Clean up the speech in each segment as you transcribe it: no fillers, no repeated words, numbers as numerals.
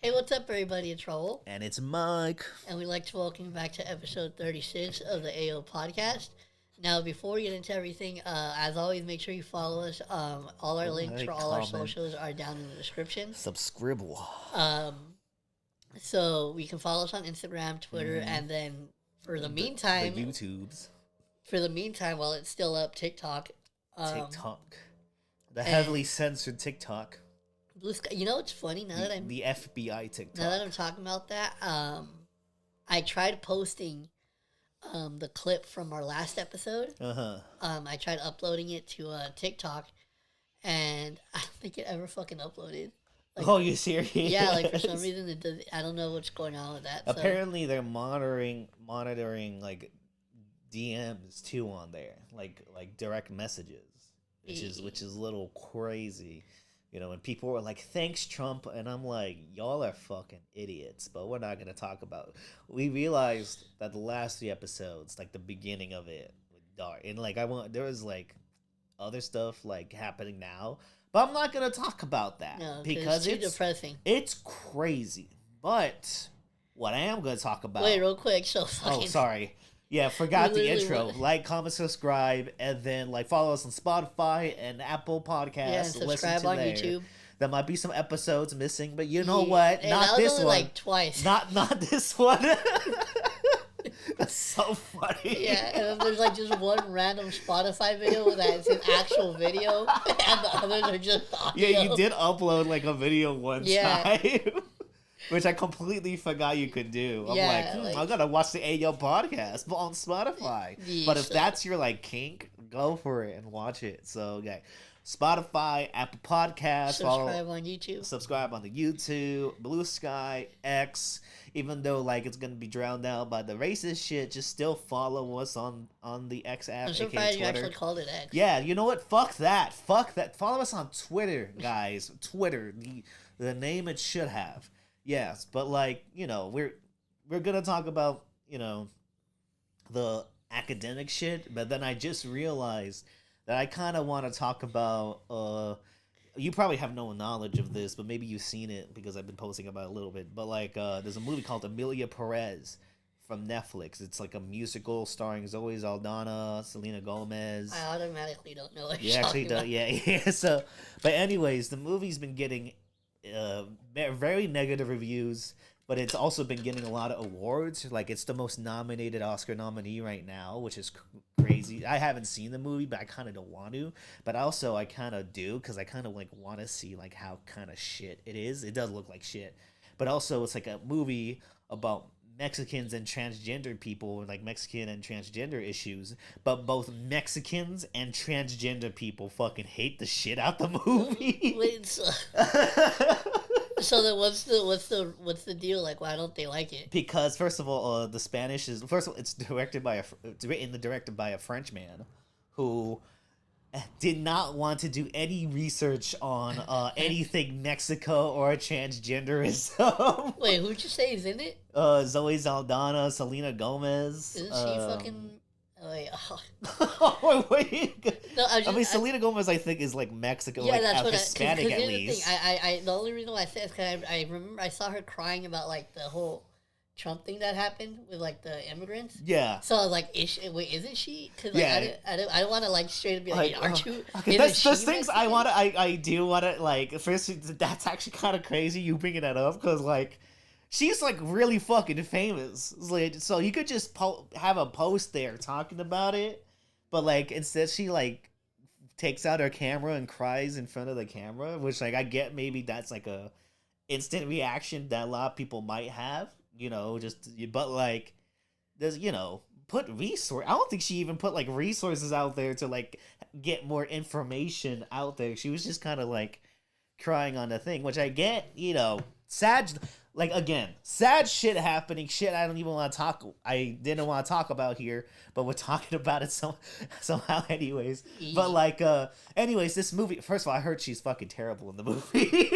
Hey, what's up, everybody? It's Raul, And it's Mike. and we'd like to welcome you back to episode 36 of the AO podcast. Now, before we get into everything, as always, make sure you follow us. All our links for all our socials are down in the description. Subscribe. So you can follow us on Instagram, Twitter, and then for the meantime, the YouTubes, while it's still up, TikTok. TikTok, the heavily censored TikTok. Blue Sky. You know what's funny now that I'm the FBI TikTok. Now that I'm talking about that, I tried posting the clip from our last episode. I tried uploading it to TikTok, and I don't think it ever fucking uploaded. Like, oh, you serious? Yeah, like for some reason it does. I don't know what's going on with that. Apparently, they're monitoring like DMs too on there, like direct messages, which is a little crazy. You know, and people were like, "Thanks, Trump," and I'm like, "Y'all are fucking idiots." But we're not gonna talk about it. We realized that the last 3 episodes, like the beginning of it, with dark, and like there was like other stuff like happening now, but I'm not gonna talk about that because it's too depressing. It's crazy. But what I am gonna talk about. Wait, real quick. Oh, sorry. Yeah, forgot the intro. Like, comment, subscribe, and then follow us on Spotify and Apple Podcasts. Yeah, and subscribe on YouTube. There might be some episodes missing, but you know what? Hey, not this one. Like twice. Not this one. That's so funny. Yeah, and then there's like just one random Spotify video that's an actual video, and the others are just audio. Yeah, you did upload like a video one time. Which I completely forgot you could do. I'm like, I gotta watch the AO podcast on Spotify. But if that's your kink, go for it and watch it. So okay, Spotify, Apple Podcasts, subscribe on YouTube. Subscribe on the YouTube, Blue Sky, X. Even though it's gonna be drowned out by the racist shit, just still follow us on the X app. I'm surprised you actually called it X. Yeah, you know what? Fuck that. Follow us on Twitter, guys. Twitter, the name it should have. Yes, but we're gonna talk about the academic shit, but then I just realized that I kind of want to talk about you probably have no knowledge of this, but maybe you've seen it because I've been posting about it a little bit. But there's a movie called Emilia Perez from Netflix. It's like a musical starring Zoe Saldana, Selena Gomez. I automatically don't know what you're talking about. Yeah. So, but anyways, the movie's been getting very negative reviews, but it's also been getting a lot of awards. It's the most nominated Oscar nominee right now, which is crazy. I haven't seen the movie, but I kind of don't want to. But also, I kind of do because I kind of want to see how kind of shit it is. It does look like shit, but also it's a movie about Mexicans and transgender people, Mexican and transgender issues, but both Mexicans and transgender people fucking hate the shit out the movie. Wait, so then what's the deal? Why don't they like it? Because first of all, the Spanish is it's written and directed by a French man who did not want to do any research on anything Mexico or transgenderism. Wait, who'd you say is in it? Zoe Saldana, Selena Gomez. Isn't she fucking? Oh, wait. Oh. Wait. No, Selena Gomez, I think, is Mexican, yeah, that's what Hispanic at least. The only reason why I say it is because I remember I saw her crying about the whole Trump thing that happened with the immigrants. Yeah. So I was like, isn't she? Because I don't want to straight up be aren't you? Okay, there's things I do want to First, that's actually kind of crazy you bringing that up because she's really fucking famous. So you could just have a post there talking about it, but instead she takes out her camera and cries in front of the camera, which I get maybe that's a instant reaction that a lot of people might have. But there's put resource. I don't think she even put resources out there to get more information out there. She was just kind of crying on the thing, which I get. Sad. Again, sad shit happening. Shit I didn't want to talk about here, but we're talking about it somehow anyways. But anyways, this movie. First of all, I heard she's fucking terrible in the movie.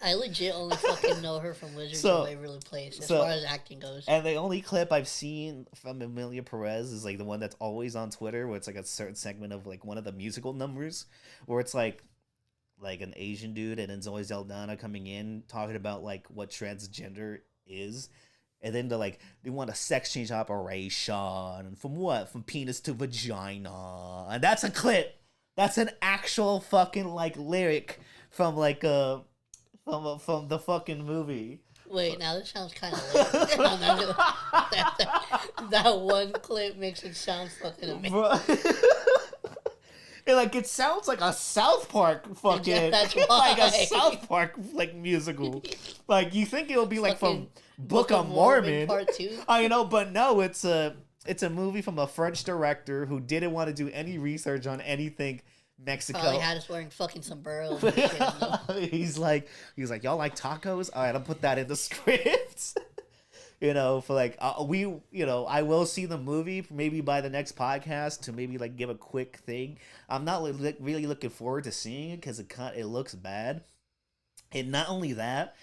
I legit only fucking know her from Wizards of Waverly Place as far as acting goes. And the only clip I've seen from Emilia Perez is the one that's always on Twitter, where it's a certain segment of one of the musical numbers, where it's like an Asian dude, and then Zoe Saldana coming in talking about like what transgender is. And then they want a sex change operation. And from what? From penis to vagina. And that's a clip. That's an actual fucking like lyric from like from the fucking movie. Wait, now this sounds kind of weird. that one clip makes it sound fucking amazing. And like it sounds like a South Park fucking Yeah, that's why. like a South Park like musical. Like you think it'll be like Fucking from Book of Mormon Part 2. I know, but no, it's a movie from a French director who didn't want to do any research on anything Mexico. Probably had us wearing fucking sombreros and shit. he's like y'all like tacos? All right, I'll put that in the script. For like I will see the movie maybe by the next podcast to maybe like give a quick thing. I'm not really looking forward to seeing it because it looks bad. And not only that,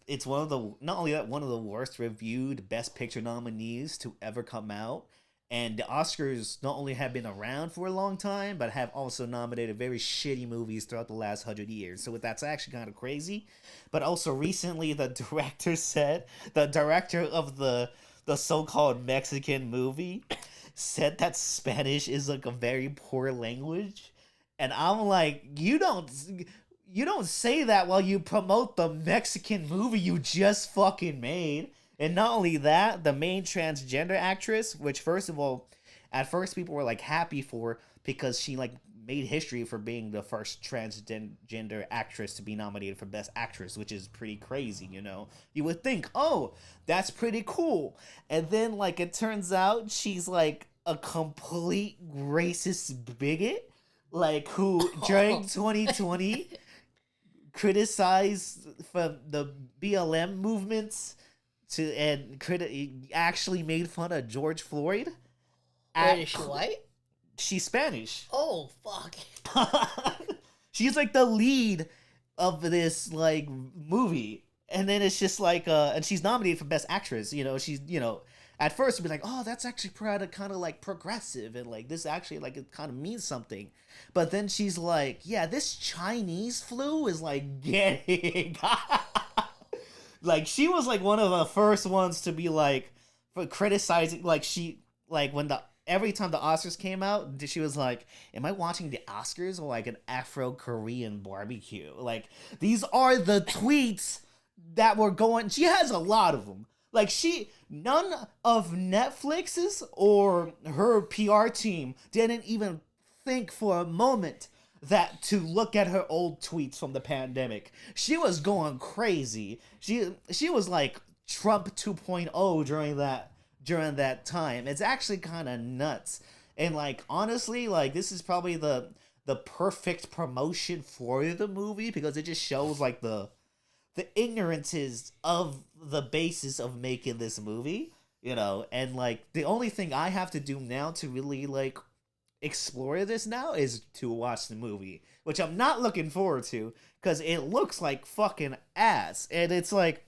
it's one of the worst reviewed Best Picture nominees to ever come out. And the Oscars not only have been around for a long time, but have also nominated very shitty movies throughout the last 100 years. So that's actually kind of crazy. But also recently, the director of the so-called Mexican movie said that Spanish is like a very poor language. And I'm like, you don't say that while you promote the Mexican movie you just fucking made. And not only that, the main transgender actress, which first of all, at first people were like happy for because she like made history for being the first transgender actress to be nominated for Best Actress, which is pretty crazy, You would think, oh, that's pretty cool. And then like it turns out she's like a complete racist bigot, like who during 2020 criticized for the BLM movements actually made fun of George Floyd. Wait, is she white? She's Spanish. Oh, fuck. She's like the lead of this like movie. And then it's just like and she's nominated for Best Actress. She's at first it'd be like, oh, that's actually kind of like progressive and like this actually like it kind of means something. But then she's like, yeah, this Chinese flu is like getting like she was like one of the first ones to be like for criticizing every time the Oscars came out, she was like, am I watching the Oscars or like an Afro-Korean barbecue? Like these are the tweets that were going. She has a lot of them. Like none of Netflix's or her PR team didn't even think for a moment that to look at her old tweets from the pandemic. She was going crazy. She was like Trump 2.0 during that time. It's actually kind of nuts. And like honestly, like this is probably the perfect promotion for the movie because it just shows like the ignorances of the basis of making this movie, and like the only thing I have to do now to really like explore this now is to watch the movie, which I'm not looking forward to because it looks like fucking ass. And it's like,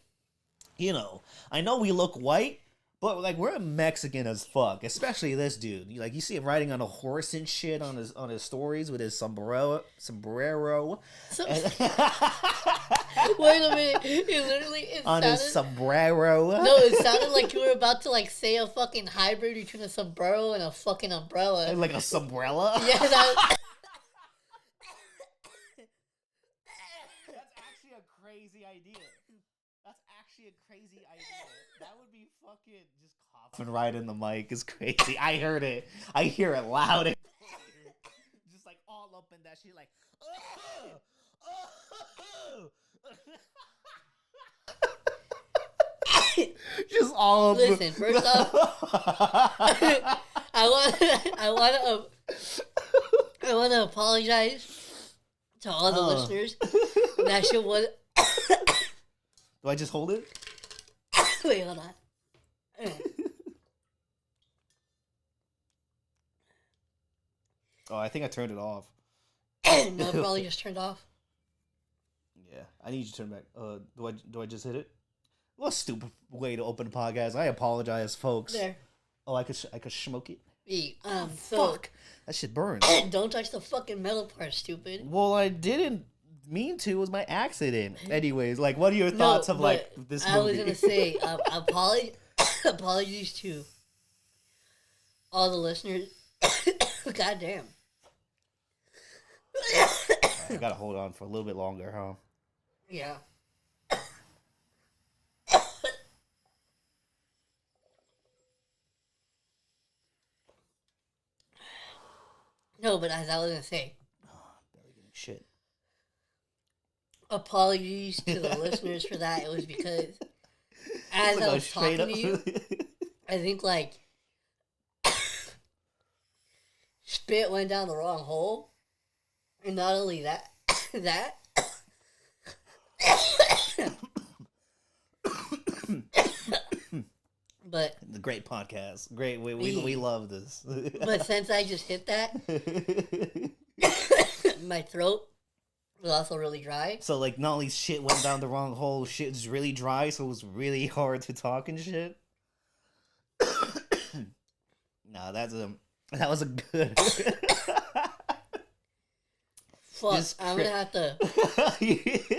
I know we look white, but like we're Mexican as fuck, especially this dude. Like you see him riding on a horse and shit on his stories with his sombrero. Wait a minute! It on sounded, his sombrero. No, it sounded like you were about to like say a fucking hybrid between a sombrero and a fucking umbrella. Like a sombrella. Yeah, that. That's actually a crazy idea. That would be fucking just coughing right in the mic is crazy. I heard it. I hear it loud and clear. Just like all up in that shit, like. Just all of Listen, first off, I want to apologize to all the listeners. That shit was. Do I just hold it? Wait, hold on. Oh, I think I turned it off. No, it probably just turned off. Yeah, I need you to turn back. Do I just hit it? What a stupid way to open a podcast. I apologize, folks. There. Oh, I could smoke it. So fuck, that shit burns. Don't touch the fucking metal part, stupid. Well, I didn't mean to. It was my accident. Anyways, like, what are your thoughts of like this movie? I was gonna say, apologies to all the listeners. God damn. I gotta hold on for a little bit longer, huh? Yeah. No, but as I was gonna say, shit. Apologies to the listeners for that. It was because as I was talking to you, I think like spit went down the wrong hole, and not only that, but the great podcast, great. We love this. But since I just hit that, my throat was also really dry. So like, not only shit went down the wrong hole, shit's really dry, so it was really hard to talk and shit. Nah, that was a good. Fuck, I'm gonna have to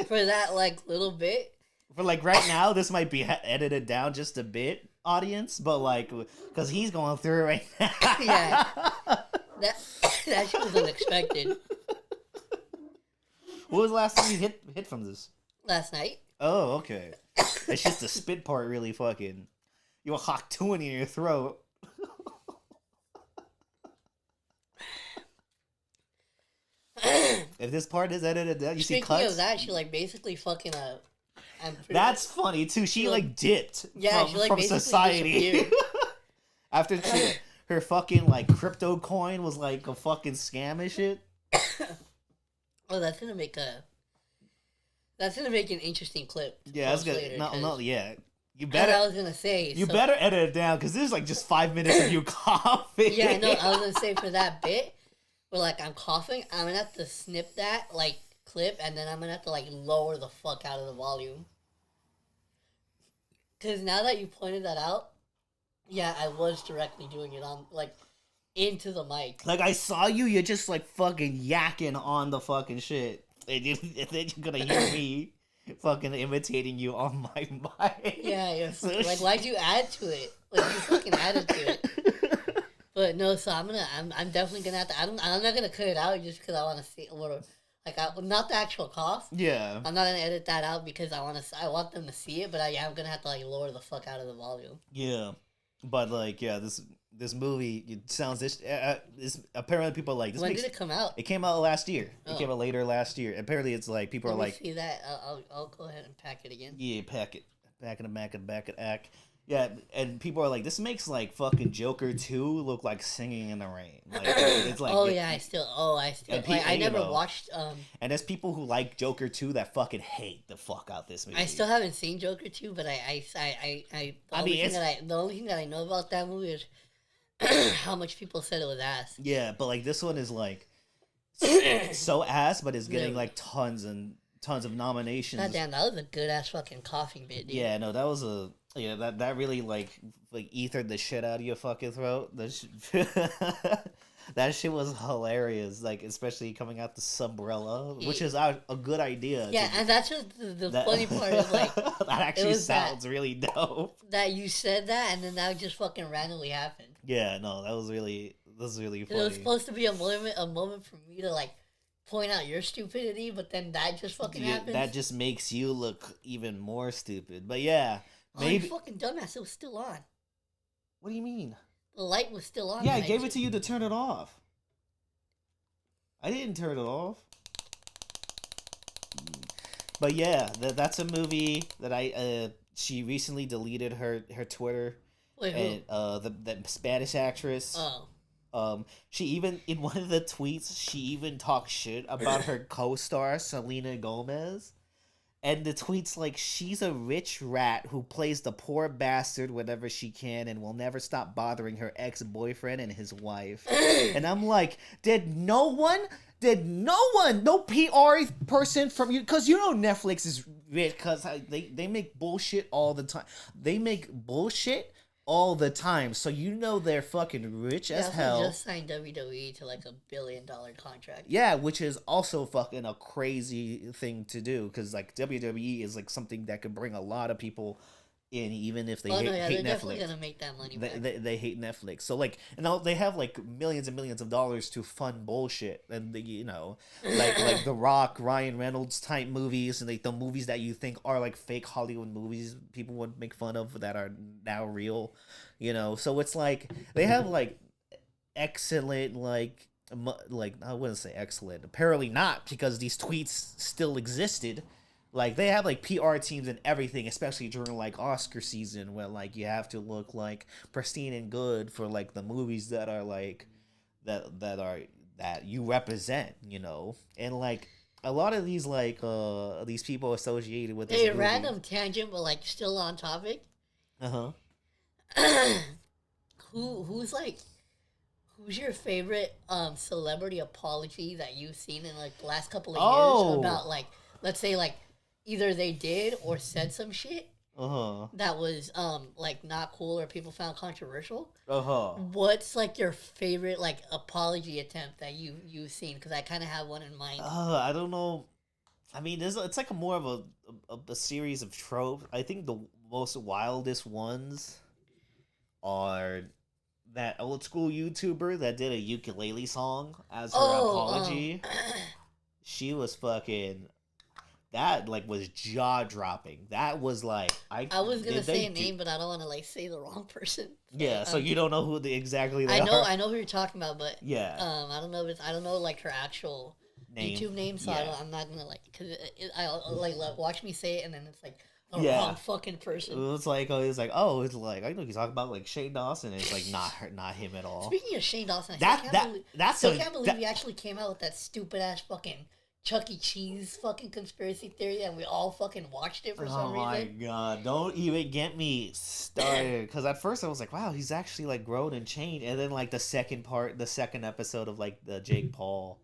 for that like little bit. For like right now, this might be edited down just a bit, audience, but like, because he's going through it right now. Yeah, that shit was unexpected. What was the last time you hit from this? Last night. Oh, okay. It's just the spit part really fucking. You a hot tune in your throat. If this part is edited down, you see cuts. Speaking of that, she like basically fucking That's funny too. She like dipped. Yeah, she like from basically society. After her fucking like crypto coin was like a fucking scam and shit. Oh, that's gonna make an interesting clip. Yeah, that's good. Later, no, yeah. You better. I was gonna say. You better edit it down because this is like just 5 minutes of you coughing. Yeah, no, I was gonna say for that bit where like I'm coughing, I'm gonna have to snip that like clip, and then I'm gonna have to like lower the fuck out of the volume. Because now that you pointed that out, yeah, I was directly doing it on like into the mic. Like I saw you, you're just like fucking yakking on the fucking shit, and then you're gonna hear me fucking imitating you on my mic. Yeah, yes. Like why'd you add to it? Like you fucking added to it. But no, so I'm definitely gonna have to. I'm not gonna cut it out just because I want to see a little. Like not the actual cough. Yeah. I'm not gonna edit that out because I want them to see it. But I'm gonna have to like lower the fuck out of the volume. Yeah, but like this movie it sounds this apparently people are like this. When did it come out? It came out last year. Oh. It came out later last year. Apparently it's like people are like see that. I'll go ahead and pack it again. Yeah, pack it back in the back of act. Yeah, and people are like, this makes like fucking Joker 2 look like Singing in the Rain. Like, it's like, I never watched. And there's people who like Joker 2 that fucking hate the fuck out this movie. I still haven't seen Joker 2, but the only thing that I know about that movie is how much people said it was ass. Yeah, but like this one is like so ass, but it's getting like tons and tons of nominations. God damn, that was a good ass fucking coughing bit, dude. Yeah, no, that was that really like ethered the shit out of your fucking throat. That shit was hilarious, like especially coming out the umbrella, which is a good idea. Yeah, and that's just the funny part is like that actually sounds really dope. That you said that, and then that just fucking randomly happened. Yeah, no, that was really funny. It was supposed to be a moment for me to like point out your stupidity, but then that just fucking happens. That just makes you look even more stupid. But yeah. Maybe. Oh, you fucking dumbass, it was still on. What do you mean? The light was still on. Yeah, I gave it to you to turn it off. I didn't turn it off. But yeah, that's a movie that she recently deleted her Twitter. Wait, and the Spanish actress. Oh. She even in one of the tweets she even talked shit about her co-star Selena Gomez. And the tweet's like, she's a rich rat who plays the poor bastard whenever she can and will never stop bothering her ex-boyfriend and his wife. And I'm like, no PR person from you, because you know Netflix is rich because they make bullshit all the time. They make bullshit all the time. So you know they're fucking rich They as also hell. just signed WWE to like $1 billion contract. Yeah, which is also fucking a crazy thing to do because like WWE is like something that could bring a lot of people in, even if they Oh no, yeah, hate they're definitely Netflix. gonna make that money They, back. they hate Netflix. So like, and now they have like millions and millions of dollars to fund bullshit, and like The Rock, Ryan Reynolds type movies, and like the movies that you think are like fake Hollywood movies people would make fun of that are now real. So it's like they have like excellent like I wouldn't say excellent, apparently not, because these tweets still existed. Like they have like PR teams and everything, especially during like Oscar season, where like you have to look like pristine and good for like the movies that are like that you represent, and like a lot of these people associated with this A movie. random tangent, but like still on topic. Uh-huh. Who's your favorite celebrity apology that you've seen in like the last couple of years Oh. about like, let's say like either they did or said some shit Uh-huh. that was like not cool or people found controversial? Uh-huh. What's like your favorite like apology attempt that you've seen? Because I kind of have one in mind. I don't know. I mean, it's like more of a series of tropes. I think the most wildest ones are that old school YouTuber that did a ukulele song as her apology. She was fucking, that like was jaw dropping. That was like I was gonna say a name, but I don't want to like say the wrong person. Yeah, so you don't know who exactly they I know are. I know who you're talking about, but Yeah. I don't know if I don't know like her actual YouTube name, so Yeah. I'm not gonna like because I like watch me say it and then it's like the Yeah. wrong fucking person. It's like I know he's talking about like Shane Dawson. And it's like not him at all. Speaking of Shane Dawson, I can't believe he actually came out with that stupid ass fucking Chuck E. Cheese fucking conspiracy theory, and we all fucking watched it for some reason. Oh my god! Don't even get me started. Because at first I was like, "Wow, he's actually like grown and changed," and then like the second episode of like the Jake Paul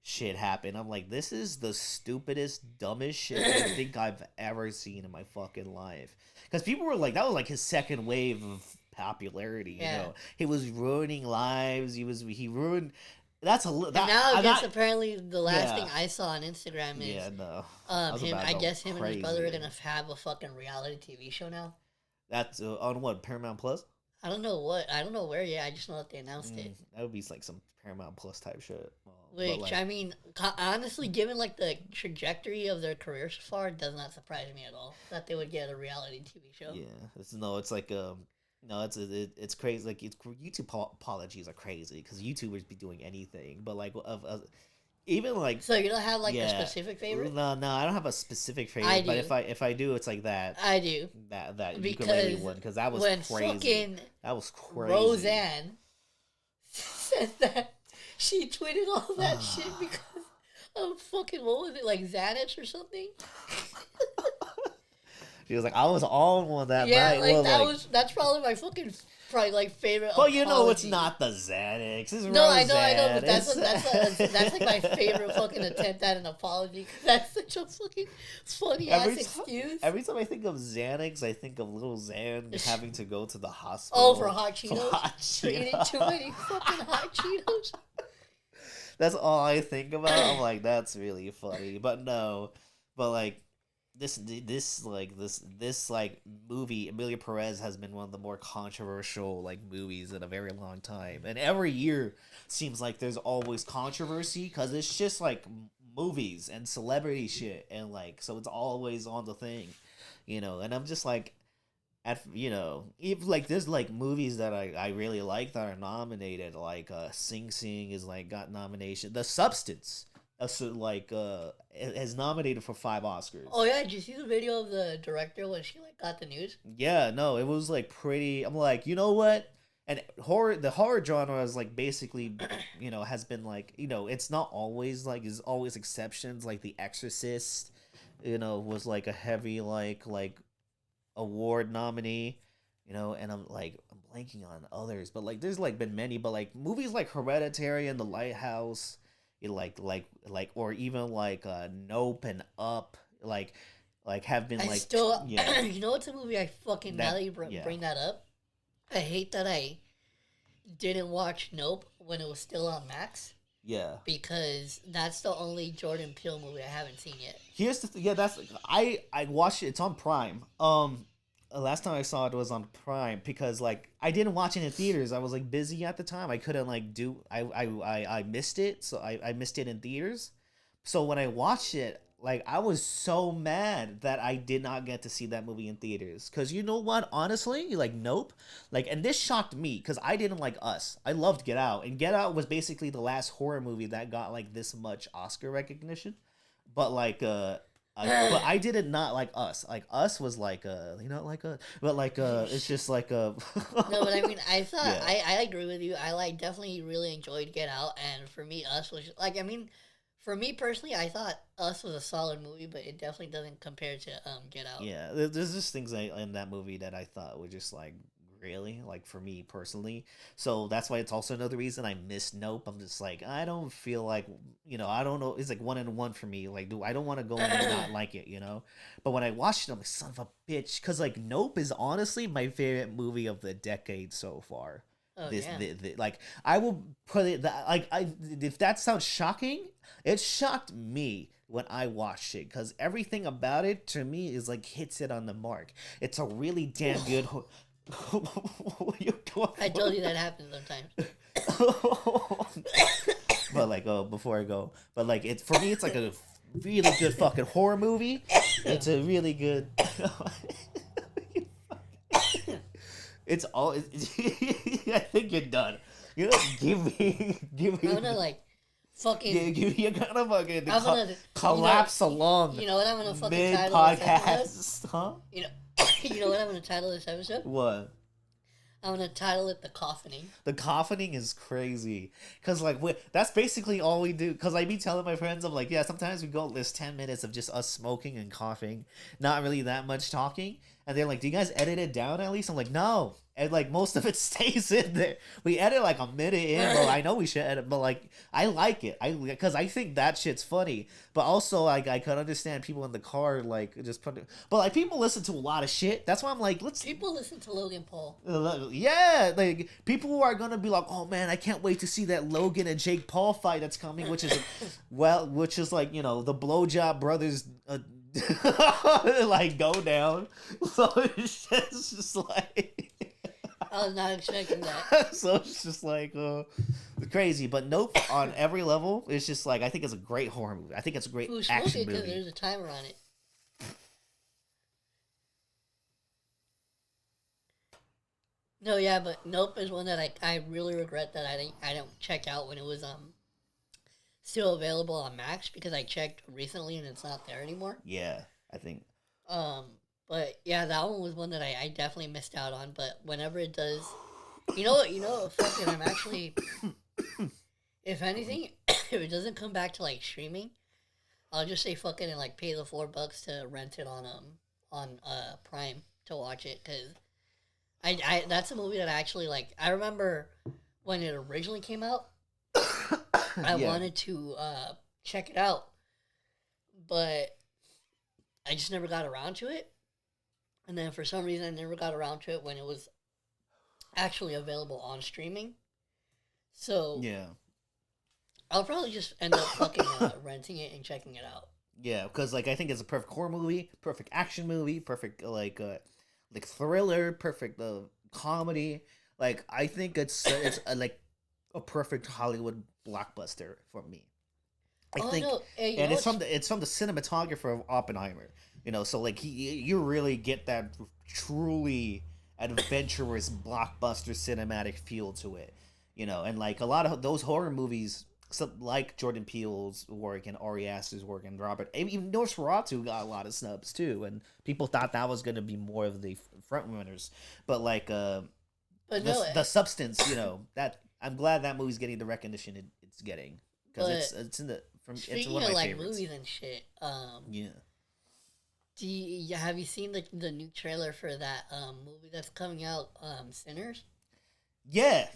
shit happened. I'm like, this is the stupidest, dumbest shit I think I've ever seen in my fucking life. Because people were like, that was like his second wave of popularity. Yeah. He was ruining lives. He ruined. That's a little. Now I guess apparently the last thing I saw on Instagram is him. I guess him and his brother are gonna have a fucking reality TV show now. That's on what, Paramount Plus? I don't know where yet. I just know that they announced it. That would be like some Paramount Plus type shit. Which like, I mean, honestly, given like the trajectory of their career so far, it does not surprise me at all that they would get a reality TV show. Yeah, it's crazy. Like YouTube apologies are crazy because YouTubers be doing anything, but like even like. So you don't have like a specific favorite? No, I don't have a specific favorite. But if I do, it's like that. I do. That ukulele one, because that was crazy. That was crazy. Roseanne said that she tweeted all that shit because of fucking, what was it, like Xanax or something? She was like, I was on one that night. Like that's probably my fucking favorite. Well, it's not the Xanax. It's no, Roseanne. I know, but that's like my favorite fucking attempt at an apology. That's such a fucking funny ass excuse. Every time I think of Xanax, I think of little Xan having to go to the hospital. For hot Cheetos. For eating too many fucking hot Cheetos. That's all I think about. I'm like, that's really funny, but no, but like. This movie, Emilia Perez, has been one of the more controversial like movies in a very long time, and every year seems like there's always controversy because it's just like movies and celebrity shit, and like so it's always on the thing, And I'm just like, if like there's like movies that I really like that are nominated, like Sing Sing is like got nomination, The Substance. Is nominated for 5 Oscars. Oh yeah, did you see the video of the director when she like got the news? Yeah, no, it was like pretty. I'm like, you know what? And the horror genre is like basically, has been like, it's not always like, there's always exceptions. Like The Exorcist, was like a heavy like award nominee, and I'm blanking on others, but like there's like been many, but like movies like Hereditary and The Lighthouse. Or even like Nope and Up have been you know what's a movie I fucking now that you bring that up, I hate that I didn't watch Nope when it was still on Max. Yeah, because that's the only Jordan Peele movie I haven't seen yet. here's the yeah. That's I watched it. It's on Prime. Last time I saw it was on Prime because like I didn't watch it in theaters. I was like busy at the time. I couldn't like do. I missed it. So I missed it in theaters. So when I watched it, like I was so mad that I did not get to see that movie in theaters. Cause you know what? Honestly, like Nope, like and this shocked me because I didn't like Us. I loved Get Out, and Get Out was basically the last horror movie that got like this much Oscar recognition. But like but I did not like Us. Like Us was like like but like it's just like No, but I mean, I thought Yeah. I agree with you. I like definitely really enjoyed Get Out, and for me, Us was like I mean, for me personally, I thought Us was a solid movie, but it definitely doesn't compare to Get Out. Yeah, there's just things in that movie that I thought were just like really like for me personally. So that's why it's also another reason I miss Nope. I'm just like I don't feel like I don't know. It's like one and one for me. Like I don't want to go in and not like it, But when I watched it, I'm like son of a bitch, because like Nope is honestly my favorite movie of the decade so far. Oh This yeah. like I will put it that like I if that sounds shocking, it shocked me when I watched it because everything about it to me is like hits it on the mark. It's a really damn good. What are you doing? I told you that happens sometimes. But like, before I go, but like, it's for me, it's like a really good fucking horror movie. It's a really good. It's all. I think you're done. Give me. I'm gonna like fucking. You're gonna fucking I'm gonna collapse along. You know what I'm gonna fucking mid title this episode? podcast, huh? You know, you know what I'm gonna title this episode? What? I'm gonna title it "The Coffining." The coffining is crazy, cause like that's basically all we do. Cause I be telling my friends, I'm like, yeah, sometimes we go this 10 minutes of just us smoking and coughing, not really that much talking. And they're like, do you guys edit it down at least? I'm like, no. And like most of it stays in there. We edit like a minute in, but I know we should edit. But like I like it, because I think that shit's funny. But also like I could understand people in the car like just put it. But like people listen to a lot of shit. That's why I'm like, let's. People listen to Logan Paul. Yeah, like people who are gonna be like, oh man, I can't wait to see that Logan and Jake Paul fight that's coming, which is which is like the blowjob brothers. Like go down. So it's just like I was not expecting that. so it's just like crazy. But Nope, on every level, it's just like I think it's a great horror movie. I think it's a great action movie. Because there's a timer on it. No, yeah, but Nope is one that I really regret that I don't check out when it was still available on Max, because I checked recently and it's not there anymore. Yeah, I think. But yeah, that one was one that I definitely missed out on. But whenever it does, fucking, I'm actually, if anything, if it doesn't come back to like streaming, I'll just say fucking and like pay the $4 to rent it on Prime to watch it, because I that's a movie that I actually like. I remember when it originally came out. I wanted to check it out, but I just never got around to it. And then for some reason, I never got around to it when it was actually available on streaming. So yeah, I'll probably just end up fucking renting it and checking it out. Yeah, because like I think it's a perfect horror movie, perfect action movie, perfect like thriller, perfect comedy. Like I think it's like a perfect Hollywood blockbuster for me. I think, no. Hey, and it's from the cinematographer of Oppenheimer. So like you really get that truly adventurous blockbuster cinematic feel to it. And like a lot of those horror movies, like Jordan Peele's work and Ari Aster's work and Robert, even Nosferatu got a lot of snubs too, and people thought that was going to be more of the front runners. But like the substance, that I'm glad that movie's getting the recognition it's getting, because it's in the it's one of my favorites. Movies and shit. Yeah. Have you seen the new trailer for that movie that's coming out, Sinners? Yeah.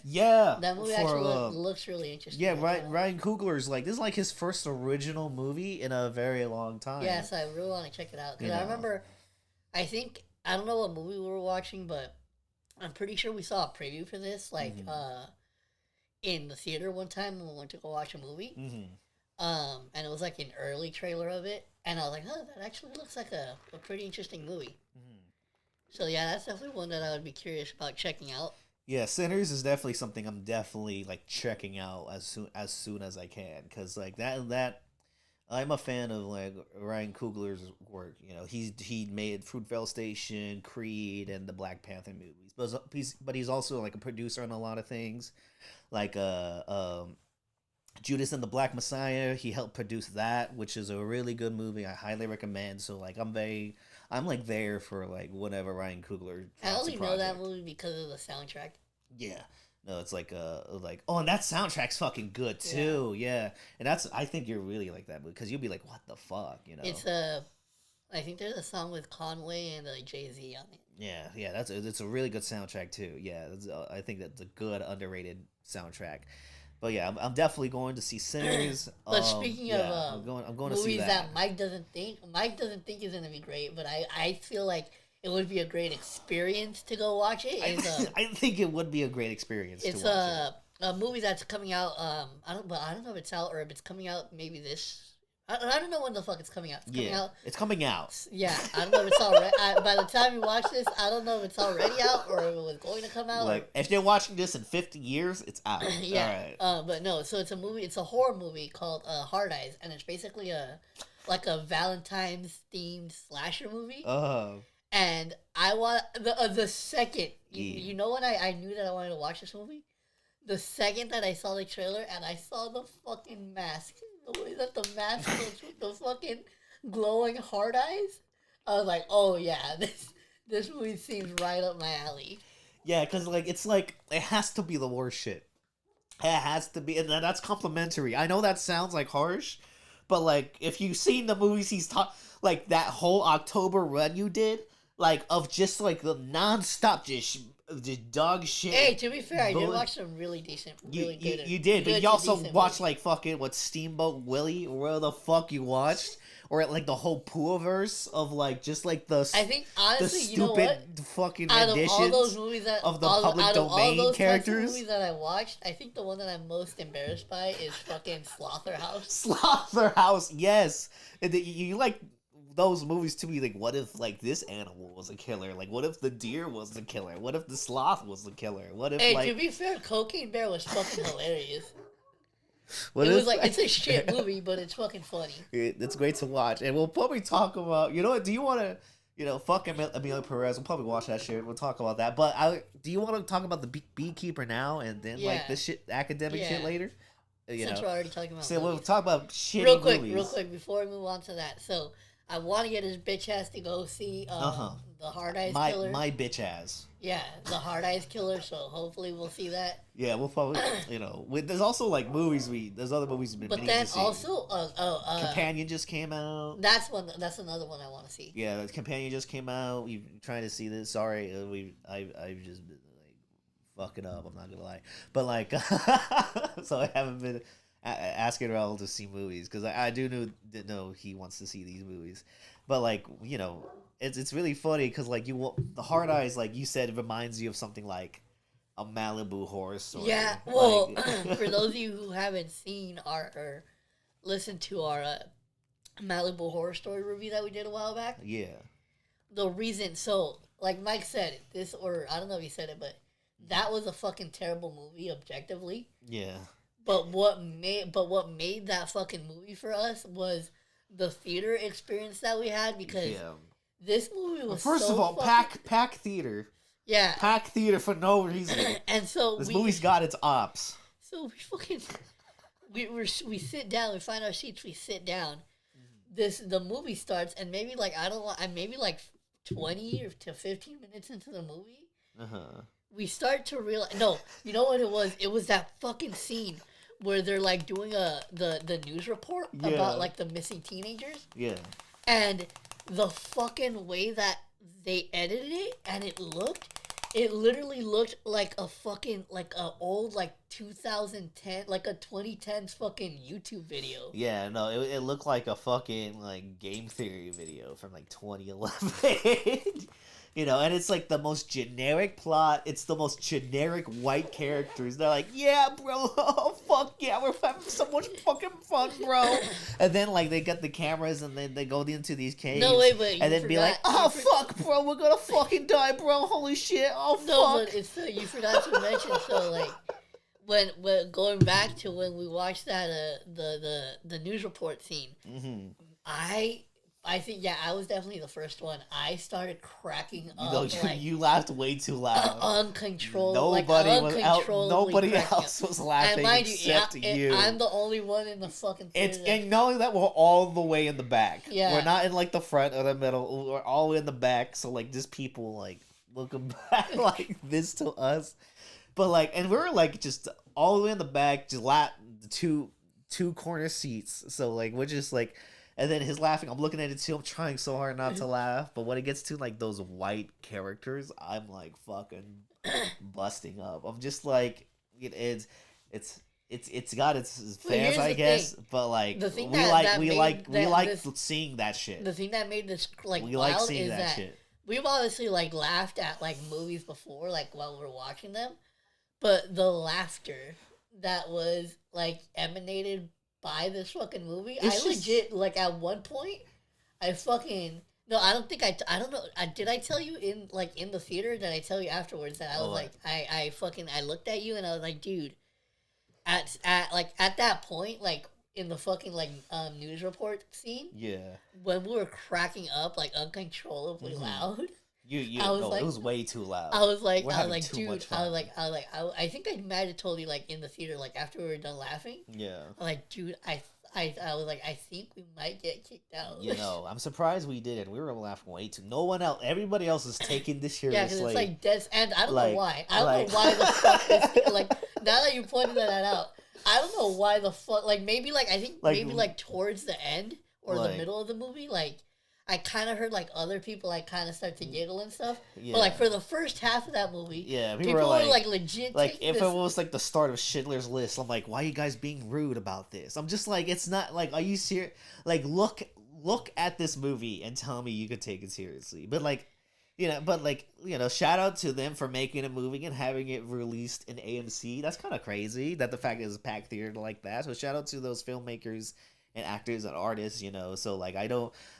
That movie actually looks really interesting. Yeah, Ryan Coogler's like, this is like his first original movie in a very long time. Yeah, so I really want to check it out, because I remember, I don't know what movie we were watching, but I'm pretty sure we saw a preview for this, like, Mm-hmm. in the theater one time when we went to go watch a movie. Mm-hmm. And it was like an early trailer of it, and I was like, "Oh, that actually looks like a pretty interesting movie." Mm-hmm. So yeah, that's definitely one that I would be curious about checking out. Yeah, Sinners is definitely something I'm definitely like checking out as soon as I can, because like that I'm a fan of like Ryan Coogler's work. You know, he made Fruitvale Station, Creed, and the Black Panther movies. But he's also like a producer on a lot of things, like Judas and the Black Messiah. He helped produce that, which is a really good movie. I highly recommend. So like I'm like there for like whatever Ryan Coogler I drops a only know that project. movie because of the soundtrack. Yeah. No, it's like oh, and that soundtrack's fucking good Yeah, too. Yeah, and that's I think you're really like that movie because you'll be like, what the fuck, you know? it's I think there's a song with Conway and Jay Z on it. Yeah, yeah, it's a really good soundtrack too. Yeah, I think that's a good underrated soundtrack. But yeah, I'm definitely going to see Sinners. But speaking of Yeah, I'm going to see movies that. that Mike doesn't think is gonna be great, but I feel like it would be a great experience to go watch it. I think it would be a great experience to It's watch a movie that's coming out. I don't know if it's out or if it's coming out maybe this. I don't know when the fuck it's coming out. It's it. coming Yeah, out. it's coming out. Yeah, I don't know if it's already. By the time you watch this, I don't know if it's already out or if it was going to come out. Like if you're watching this in 50 years, it's out. Yeah. All right. But no, so it's a movie. It's a horror movie called Hard Eyes, and it's basically a Valentine's themed slasher movie. Oh. And I want the second Yeah. you know when I knew that I wanted to watch this movie, the second that I saw the trailer and I saw the fucking mask, the way that the mask looks with the fucking glowing hard eyes, I was like, oh yeah, this movie seems right up my alley. Yeah, because like it's like it has to be the worst shit. It has to be, and that's complimentary. I know that sounds like harsh, but like if you've seen the movies he's like that whole October run you did, like of just like the nonstop just dog shit. Hey, to be fair, I did bullet- watch some really decent, really good. You did, but good you to also decent watched movies. like fucking what Steamboat Willie, or where the fuck you watched, or like the whole Pooh-verse of like just like I think the honestly, you know stupid what? fucking Out of all renditions those movies that of the all, public out of all domain those types of characters. movies that I watched, I think the one that I'm most embarrassed by is fucking Slaughterhouse. Slaughterhouse, yes. And you like those movies to be like, what if like this animal was a killer? Like, what if the deer was the killer? What if the sloth was the killer? What if Hey, like to be fair, Cocaine Bear was fucking hilarious. what It if, was like it's a shit movie, but it's fucking funny. It's great to watch, and we'll probably talk about. You know what? Do you want to? Fuck Emilio Perez. We'll probably watch that shit. We'll talk about that. But do you want to talk about the beekeeper now, and then like Yeah. this shit, academic shit Yeah. later? Since we're already talking about So we'll movies. talk about shitty movies. Real quick, before we move on to that. So I want to get his bitch ass to go see the Hard Eyes Killer. My bitch ass. Yeah, the Hard Eyes Killer. So hopefully we'll see that. Yeah, we'll probably, there's also like movies there's other movies we've been But meaning then to see. also, Companion just came out. that's another one I want to see. Yeah, Companion just came out. We've trying to see this. Sorry, I've just been like fucking up. I'm not gonna lie, but like, so I haven't been asking Raul to see movies because I do know he wants to see these movies, but like it's really funny because like the Hard Eyes, like you said, it reminds you of something like a Malibu horror story. Yeah, well, Like- for those of you who haven't seen or listened to our Malibu Horror Story review that we did a while back, yeah, the reason, so, like Mike said, or I don't know if he said it, but that was a fucking terrible movie, objectively. yeah. But what made that fucking movie for us was the theater experience that we had because Yeah. this movie was First so of all, fucking, pack theater. yeah, Pack theater for no reason. and so This movie's got its ops. So we fucking we sit down, we find our seats, we sit down. The movie starts, and maybe like maybe like 20 to 15 minutes into the movie, we start to realize. No, you know what it was? It was that fucking scene where they're like doing the news report about like the missing teenagers, Yeah. and the fucking way that they edited it, and it literally looked like a fucking, like a old, like 2010, like a 2010s fucking YouTube video. Yeah, no, it looked like a fucking like game theory video from like 2011. You know, and it's like the most generic plot. It's the most generic white characters. They're like, yeah, bro, oh, fuck yeah, we're having so much fucking fun, bro. And then like they get the cameras and then they go into these caves. No, wait, but and then be like, oh fuck, bro, we're gonna fucking die, bro. Holy shit, oh fuck. No, but it's you forgot to mention. So like, when going back to when we watched that the news report scene, I think, yeah, I was definitely the first one. I started cracking up. You laughed way too loud. Uncontrollably. Nobody else was laughing except you. I'm the only one in the fucking theater. And knowing that we're all the way in the back. Yeah. We're not in, like, the front or the middle. We're all in the back. So, like, just people, like, looking back like this to us. But, like, and we're, like, just all the way in the back, just two corner seats. So, like, we're just, like... And then he's laughing. I'm looking at it too. I'm trying so hard not to laugh. But when it gets to like those white characters, I'm like fucking busting up. I'm just like it's got its fans, I guess. Thing. But like we like seeing that shit. The thing that made this like we wild like seeing is that shit. We've obviously like laughed at like movies before, like while we're watching them, but the laughter that was like emanated by this fucking movie. Legit, like, at one point, I fucking... No, I don't think I don't know. Did I tell you in the theater? Did I tell you afterwards that I was like... I looked at you and I was like, dude, at that point, like, in the fucking, like, news report scene... Yeah. When we were cracking up, like, uncontrollably loud... it was way too loud. I was like, dude, I think I might have told you, like, in the theater, like, after we were done laughing. Yeah. I'm like, dude, I was like, I think we might get kicked out. You know, I'm surprised we didn't. We were laughing way too. No one else, everybody else is taking this seriously. Yeah, because it's like dead, and I don't know why. I don't know why the fuck this, like, now that you pointed that out, I don't know why the fuck, like, maybe, like, I think maybe, like, towards the end or the middle of the movie, like, I kind of heard, like, other people, like, kind of start to giggle and stuff. Yeah. But, like, for the first half of that movie, people were, like, legit like, if it was, like, the start of Schindler's List, I'm like, why are you guys being rude about this? I'm just like, it's not, like, are you serious? Like, look at this movie and tell me you could take it seriously. But, like, shout out to them for making a movie and having it released in AMC. That's kind of crazy that the fact is a packed theater like that. So, shout out to those filmmakers and actors and artists, you know. So like I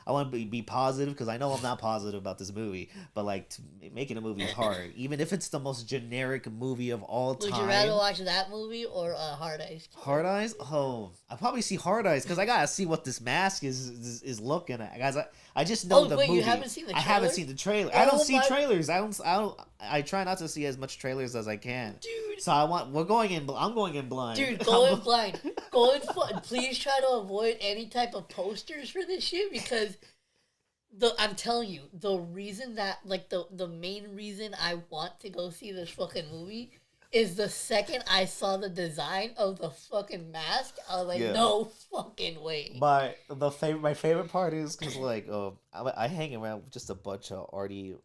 want to be positive because I know I'm not positive about this movie, but like making a movie is hard, even if it's the most generic movie of all time. Would you rather watch that movie or Hard Eyes? Hard Eyes? Oh, I probably see Hard Eyes because I gotta see what this mask is looking at, guys. I just know the movie. You haven't seen the trailer? I haven't seen the trailer. I don't see trailers. I try not to see as much trailers as I can. Dude. So I'm going in blind. Dude, go in blind. Please try to avoid any type of posters for this shit because I'm telling you, the reason that, like, the main reason I want to go see this fucking movie is the second I saw the design of the fucking mask, I was like, no fucking way. My favorite part is because, like, I hang around with just a bunch of arty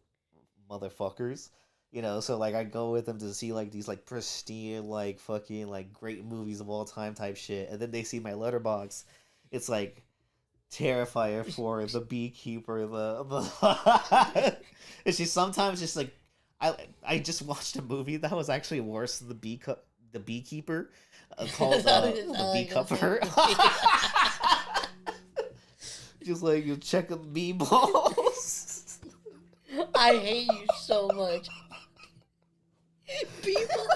motherfuckers, you know, so, like, I go with them to see, like, these, like, pristine, like, fucking, like, great movies of all time type shit, and then they see my letterbox. It's, like, Terrifier 4, The Beekeeper, the it's just sometimes just, like, I just watched a movie that was actually worse than The Beekeeper, called The Beekeeper. Just, like, you check the bee balls. I hate you so much. People.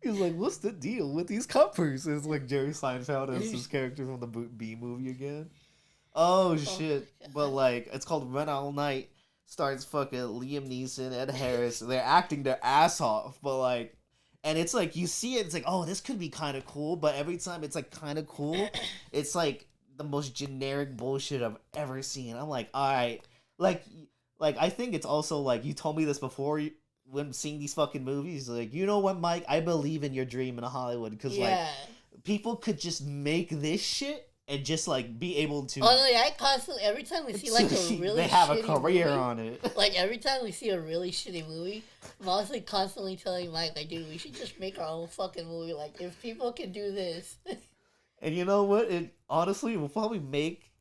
He's like, what's the deal with these cuppers? It's like Jerry Seinfeld as his character from the Bee Movie again. Oh shit! But like, it's called Run All Night. Stars fucking Liam Neeson, Ed Harris. They're acting their ass off, but like, and it's like you see it. It's like, oh, this could be kind of cool. But every time it's like kind of cool, it's like the most generic bullshit I've ever seen. I'm like, all right, like I think it's also like you told me this before. When seeing these fucking movies, like, you know what, Mike? I believe in your dream in Hollywood because like people could just make this shit and just like be able to. Oh yeah, I constantly every time we see like a really they have a movie, career on it. Like every time we see a really shitty movie, I'm honestly constantly telling Mike, like, dude, we should just make our own fucking movie. Like if people can do this. And you know what? It honestly will probably make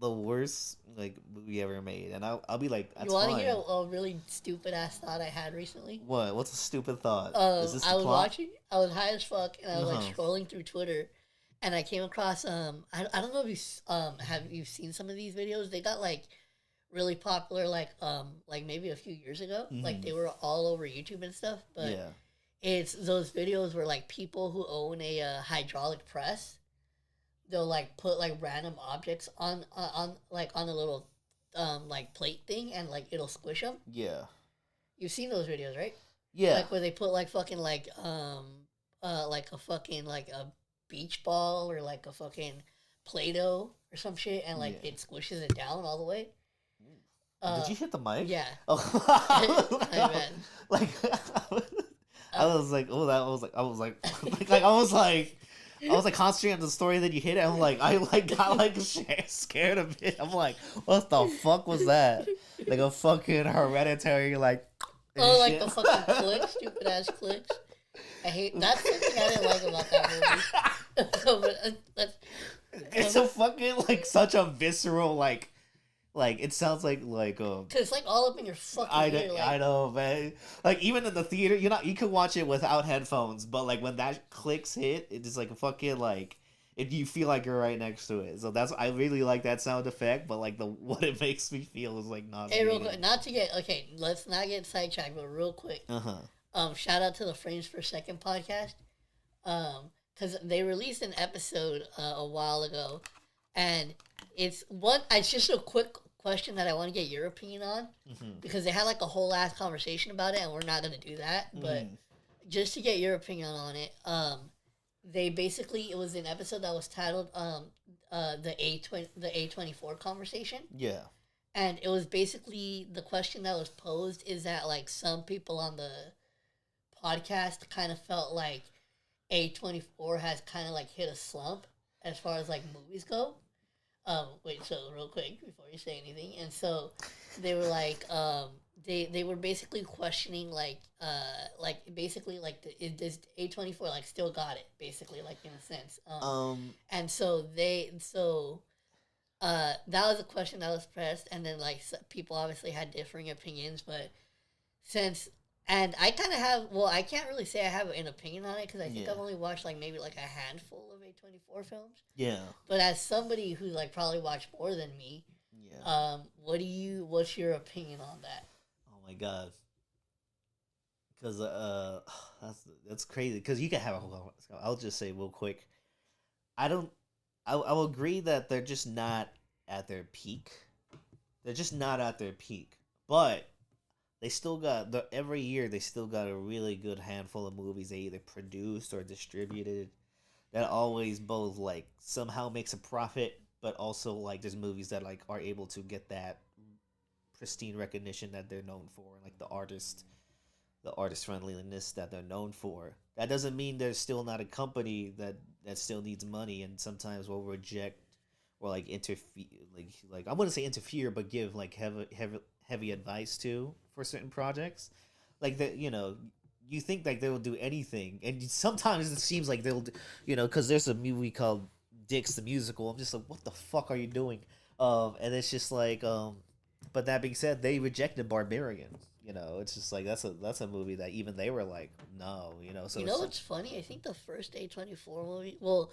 the worst like movie ever made, and I'll be like, that's You want to fine. hear a really stupid ass thought I had recently? What? What's a stupid thought? Is this the I was plot? watching. I was high as fuck, and I was like Uh-huh. scrolling through Twitter, and I came across I don't know if have you seen some of these videos? They got like really popular like maybe a few years ago. Like Mm-hmm. they were all over YouTube and stuff. But Yeah. it's those videos where like people who own a hydraulic press, they'll like put like random objects on like on a little like plate thing, and like it'll squish them. Yeah. You've seen those videos, right? Yeah. Like where they put like fucking like a fucking like a beach ball or like a fucking Play-Doh or some shit, and like Yeah. it squishes it down all the way. Did you hit the mic? Yeah. Oh, I bet. like I was like, oh, that was like, I was like, I was like concentrating on the story. Then you hit it. I'm like, I like got like scared a bit. I'm like, what the fuck was that? Like a fucking hereditary like. Oh, like shit. the fucking clicks, stupid ass clicks. I hate that's something I didn't like about that movie. But, It's a fucking like such a visceral like it sounds like cause it's like all up in your fucking ear. Like, I know, man. Like even in the theater, you can watch it without headphones, but like when that clicks hit, it is like a fucking like you feel like you're right next to it. So that's I really like that sound effect, but like the what it makes me feel is like not. hey, real quick, not to get okay, let's not get sidetracked, but real quick, shout out to the Frames Per Second podcast, because they released an episode a while ago, and it's just a quick question that I want to get your opinion on, because they had like a whole ass conversation about it, and we're not gonna do that, but just to get your opinion on it, they basically it was an episode that was titled the A24 conversation. Yeah. And it was basically the question that was posed is that like some people on the podcast kind of felt like A24 has kind of like hit a slump as far as like movies go. Wait, so real quick before you say anything, and so they were like, they were basically questioning like basically like does A24 like still got it basically like in a sense, and so that was a question that was pressed, and then like people obviously had differing opinions, but since and I kind of have I can't really say I have an opinion on it because I think I've only watched like maybe like a handful of A24 films. Yeah. But as somebody who like probably watched more than me, what's your opinion on that? Oh my god. Because that's crazy. Because you can have a whole. I'll just say real quick. I don't. I will agree that they're just not at their peak. They're just not at their peak. But they still got every year. They still got a really good handful of movies they either produced or distributed. That always both like somehow makes a profit, but also like there's movies that like are able to get that pristine recognition that they're known for, like the artist friendliness that they're known for. That doesn't mean there's still not a company that still needs money and sometimes will reject or like interfere, like I wouldn't say interfere, but give like heavy advice to for certain projects, like that. You think like they will do anything, and sometimes it seems like they'll, because there's a movie called Dicks the Musical. I'm just like, what the fuck are you doing? And it's just like, but that being said, they rejected Barbarian. It's just like that's a movie that even they were like, no. So what's funny? I think the first A24 movie, well,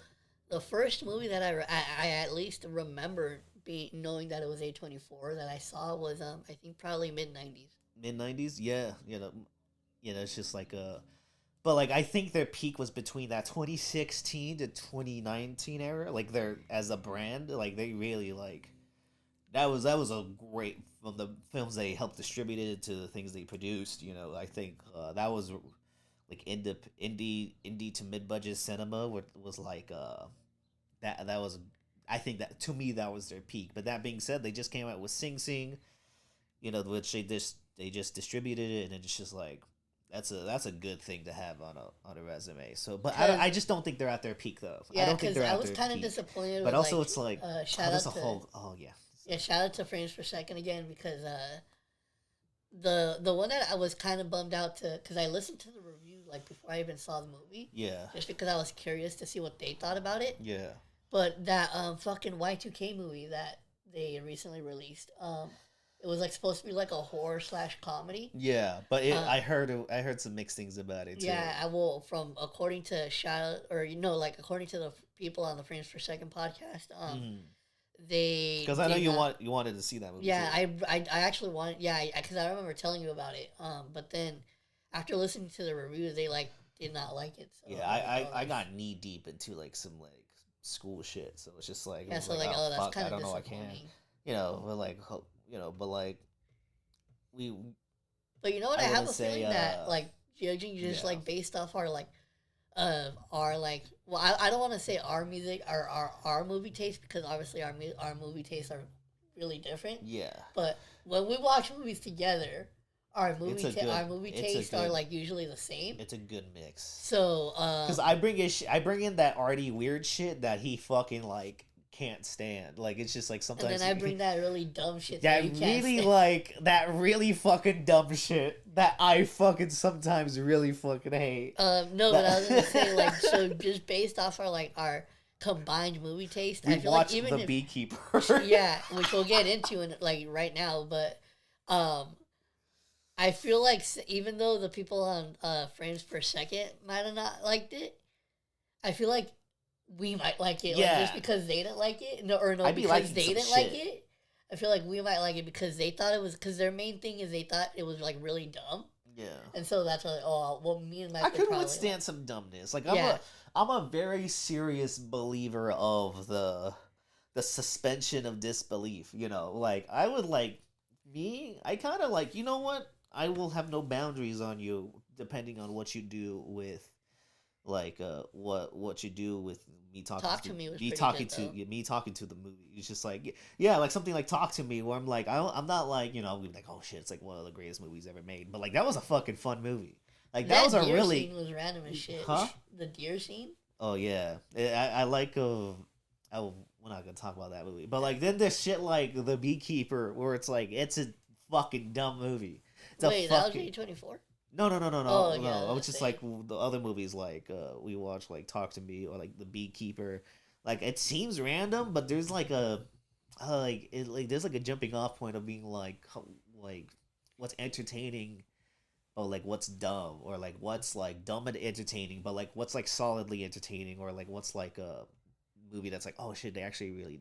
the first movie that I at least remember knowing that it was A24 that I saw was I think probably mid-90s. Mid-90s, yeah. It's just like but like I think their peak was between that 2016 to 2019 era. Like they're as a brand, like they really like that was a great from the films they helped distributed to the things they produced. I think that was like indie to mid budget cinema was like that was I think that to me that was their peak. But that being said, they just came out with Sing Sing, which they just distributed it, and it's just like that's a good thing to have on a resume. So, but I just don't think they're at their peak though. Yeah, I don't think they're at I was their kind of peak. disappointed. But with, also, like, it's like shout out to yeah. Yeah, shout out to Frames Per Second again because the one that I was kind of bummed out to because I listened to the review like before I even saw the movie. Yeah. Just because I was curious to see what they thought about it. Yeah. But that fucking Y2K movie that they recently released, it was like supposed to be like a horror / comedy. Yeah, but I heard some mixed things about it too. Yeah, I will. From according to Shadow, or like according to the people on the Frames Per Second podcast, they because I know you wanted to see that movie. Yeah, too. I actually wanted. Yeah, because I remember telling you about it. But then after listening to the reviews, they like did not like it. So yeah, I got knee deep into like some like school shit, so it's just like yeah, so like oh, that's kind of I don't know I can't, but like but like we. But you know what? I have a feeling that like judging just like based off our like our like well I don't want to say our music our movie taste because obviously our movie tastes are really different. Yeah. But when we watch movies together, our movie tastes are like usually the same. It's a good mix. So because I bring in that arty weird shit that he fucking like can't stand. Like it's just like sometimes. And then I bring that really dumb shit that you can't really stand. like that really fucking dumb shit that I fucking sometimes really fucking hate. No, but I was gonna say like so just based off our combined movie taste. We I feel watched like even The Beekeeper. Yeah, which we'll get into in like right now, but I feel like even though the people on Frames Per Second might have not liked it, I feel like we might like it, like just because they didn't like it, because they didn't like it. I feel like we might like it because they thought it was because their main thing is they thought it was like really dumb. Yeah, and so that's why me and Mike I could withstand some dumbness. Like I'm a very serious believer of the suspension of disbelief. You know, like I would like I kind of like what I will have no boundaries on you depending on what you do with. Like what you do with me talking me talking to the movie. It's just like like something like Talk to Me where I'm like I'm not like like oh shit it's like one of the greatest movies ever made, but like that was a fucking fun movie. Like that was a deer really scene was random as shit. The deer scene. Oh yeah, I like we're not gonna talk about that movie, but like then there's shit like The Beekeeper where it's like it's a fucking dumb movie. Wait, that was A24? No. Oh, yeah, I was just like the other movies, like we watched, like Talk to Me or like The Beekeeper. Like it seems random, but there's like there's like a jumping off point of being like what's entertaining, or like what's dumb, or like what's like dumb and entertaining, but like what's like solidly entertaining, or like what's like a movie that's like oh shit they actually really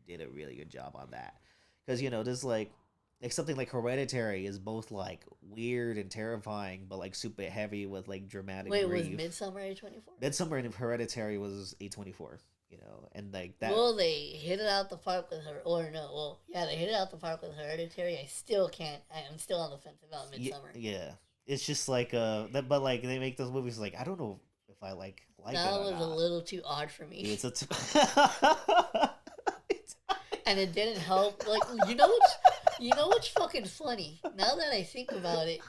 did a really good job on that, because there's like something like Hereditary is both like weird and terrifying, but like super heavy with like dramatic. Wait, grief. was Midsummer A24? Midsummer and Hereditary was A24. And like that. Well, they hit it out the park with her, or no? Well, yeah, they hit it out the park with Hereditary. I still can't. I'm still on the fence about Midsummer. Yeah, it's just like but like they make those movies like I don't know if I like that it. That was a little too odd for me. It's and it didn't help. Like you know what's fucking funny? Now that I think about it,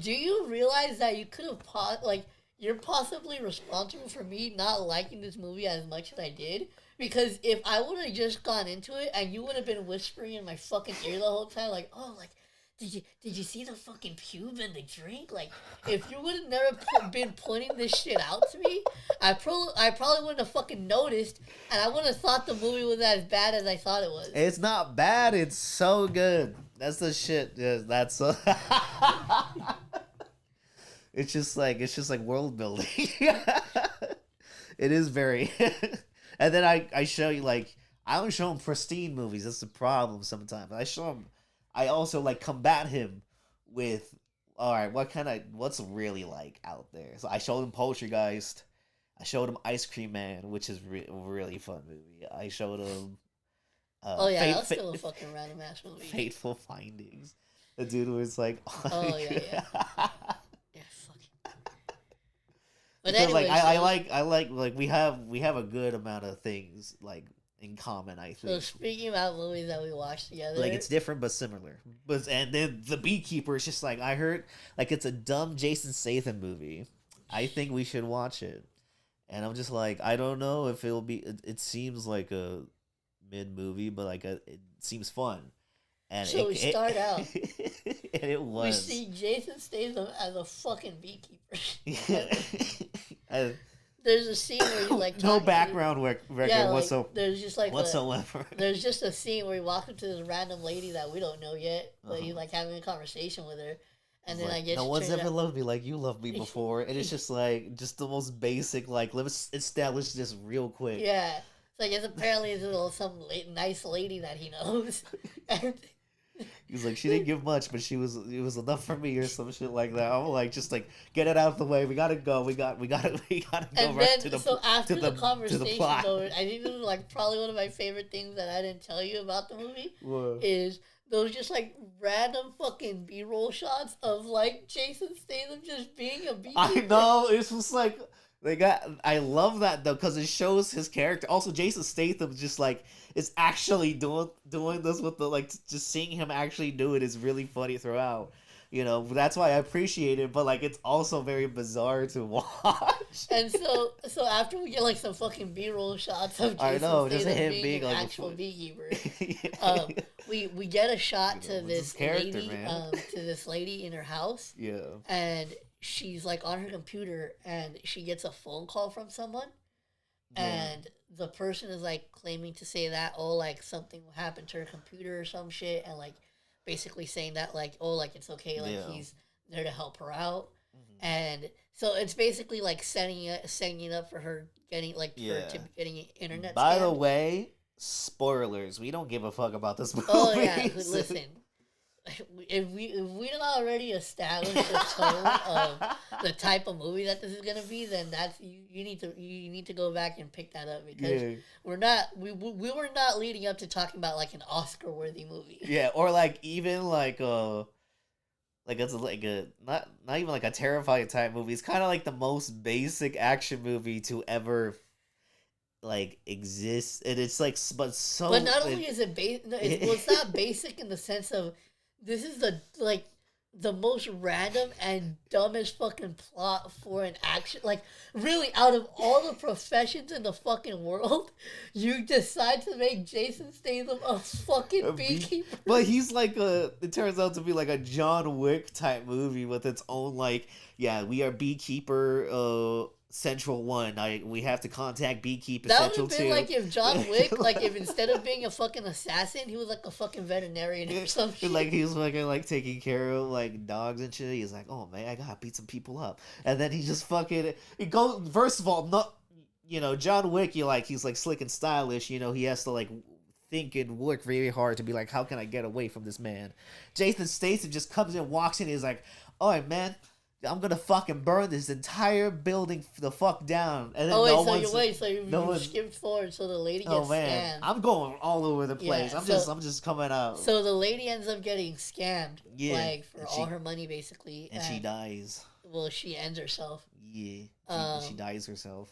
do you realize that you could have you're possibly responsible for me not liking this movie as much as I did? Because if I would have just gone into it and you would have been whispering in my fucking ear the whole time, like, oh, like, did you see the fucking pube in the drink? Like, if you would have never been pointing this shit out to me, I probably wouldn't have fucking noticed, and I wouldn't have thought the movie was as bad as I thought it was. It's not bad. It's so good. That's the shit. That's it's just like world building. It is very. And then I show you like I don't show him pristine movies. That's the problem sometimes. I also like combat him with all right. What's really like out there? So I showed him Poltergeist. I showed him Ice Cream Man, which is a really fun movie. I showed him. That was still a fucking random ass movie. Fateful Findings. The dude was like, oh yeah. But anyway, like I like we have a good amount of things like in common. I think. So speaking about movies that we watched together, like it's different but similar. And then The Beekeeper is just like I heard like it's a dumb Jason Statham movie. I think we should watch it, and I'm just like I don't know if it'll be. It seems like a mid movie, but like it seems fun. And so we start out. And it was. We see Jason Statham as a fucking beekeeper. And there's a scene where he like no background record there's just like whatsoever. There's just a scene where he walks up to this random lady that we don't know yet, but he's like having a conversation with her, and then I guess no one's ever loved me like you loved me before, and it's just like the most basic like let's establish this real quick. Yeah, so I guess apparently it's some nice lady that he knows, and he's like, she didn't give much, but it was enough for me or some shit like that. I'm like, just like, get it out of the way. We gotta go. We gotta go and right then, to the so after to the conversation plot. over, I think this is like probably one of my favorite things that I didn't tell you about the movie What? is those just like random fucking B-roll shots of like Jason Statham just being a beekeeper. I know, it's just like I love that though because it shows his character. Also, Jason Statham just like is actually doing this with the like just seeing him actually do it is really funny throughout. You know, that's why I appreciate it, but like it's also very bizarre to watch. And so after we get like some fucking B-roll shots of Jason Statham being an actual beekeeper, yeah. we get a shot to this character, lady, man. to this lady in her house, Yeah, and she's like on her computer, and she gets a phone call from someone, and the person is like claiming to say that like something happened to her computer or some shit, and like basically saying that like like it's okay, like he's there to help her out, and so it's basically like setting it up for her getting like her to getting internet. By scammed. the way, spoilers. We don't give a fuck about this movie. Oh yeah, listen. If we don't already establish the tone of the type of movie that this is gonna be, then that's you need to go back and pick that up because we were not leading up to talking about like an Oscar worthy movie. Yeah, or like even like it's like a not even like a terrifying type movie. It's kind of like the most basic action movie to ever like exist, and it's like but not only is it it's not basic in the sense of this is the most random and dumbest fucking plot for an action. Like, really, out of all the professions in the fucking world, you decide to make Jason Statham a fucking beekeeper. But he's like it turns out to be like a John Wick type movie with its own like, we are beekeeper Central 1. We have to contact Beekeeper Central 2. That would have been like if John Wick, like if instead of being a fucking assassin, he was like a fucking veterinarian or some shit. Like he was fucking like taking care of like dogs and shit. He's like, oh man, I gotta beat some people up. And then he just fucking, first of all, not, John Wick, he's like slick and stylish, he has to like think and work very hard to be like, how can I get away from this man? Jason Statham just comes in, walks in, he's like, all right, man, I'm gonna fucking burn this entire building the fuck down. And then you skipped forward so the lady gets scammed. I'm going all over the place. I'm just coming out. So the lady ends up getting scammed, like for all her money basically. And she dies. Well, she ends herself. Yeah. She dies herself.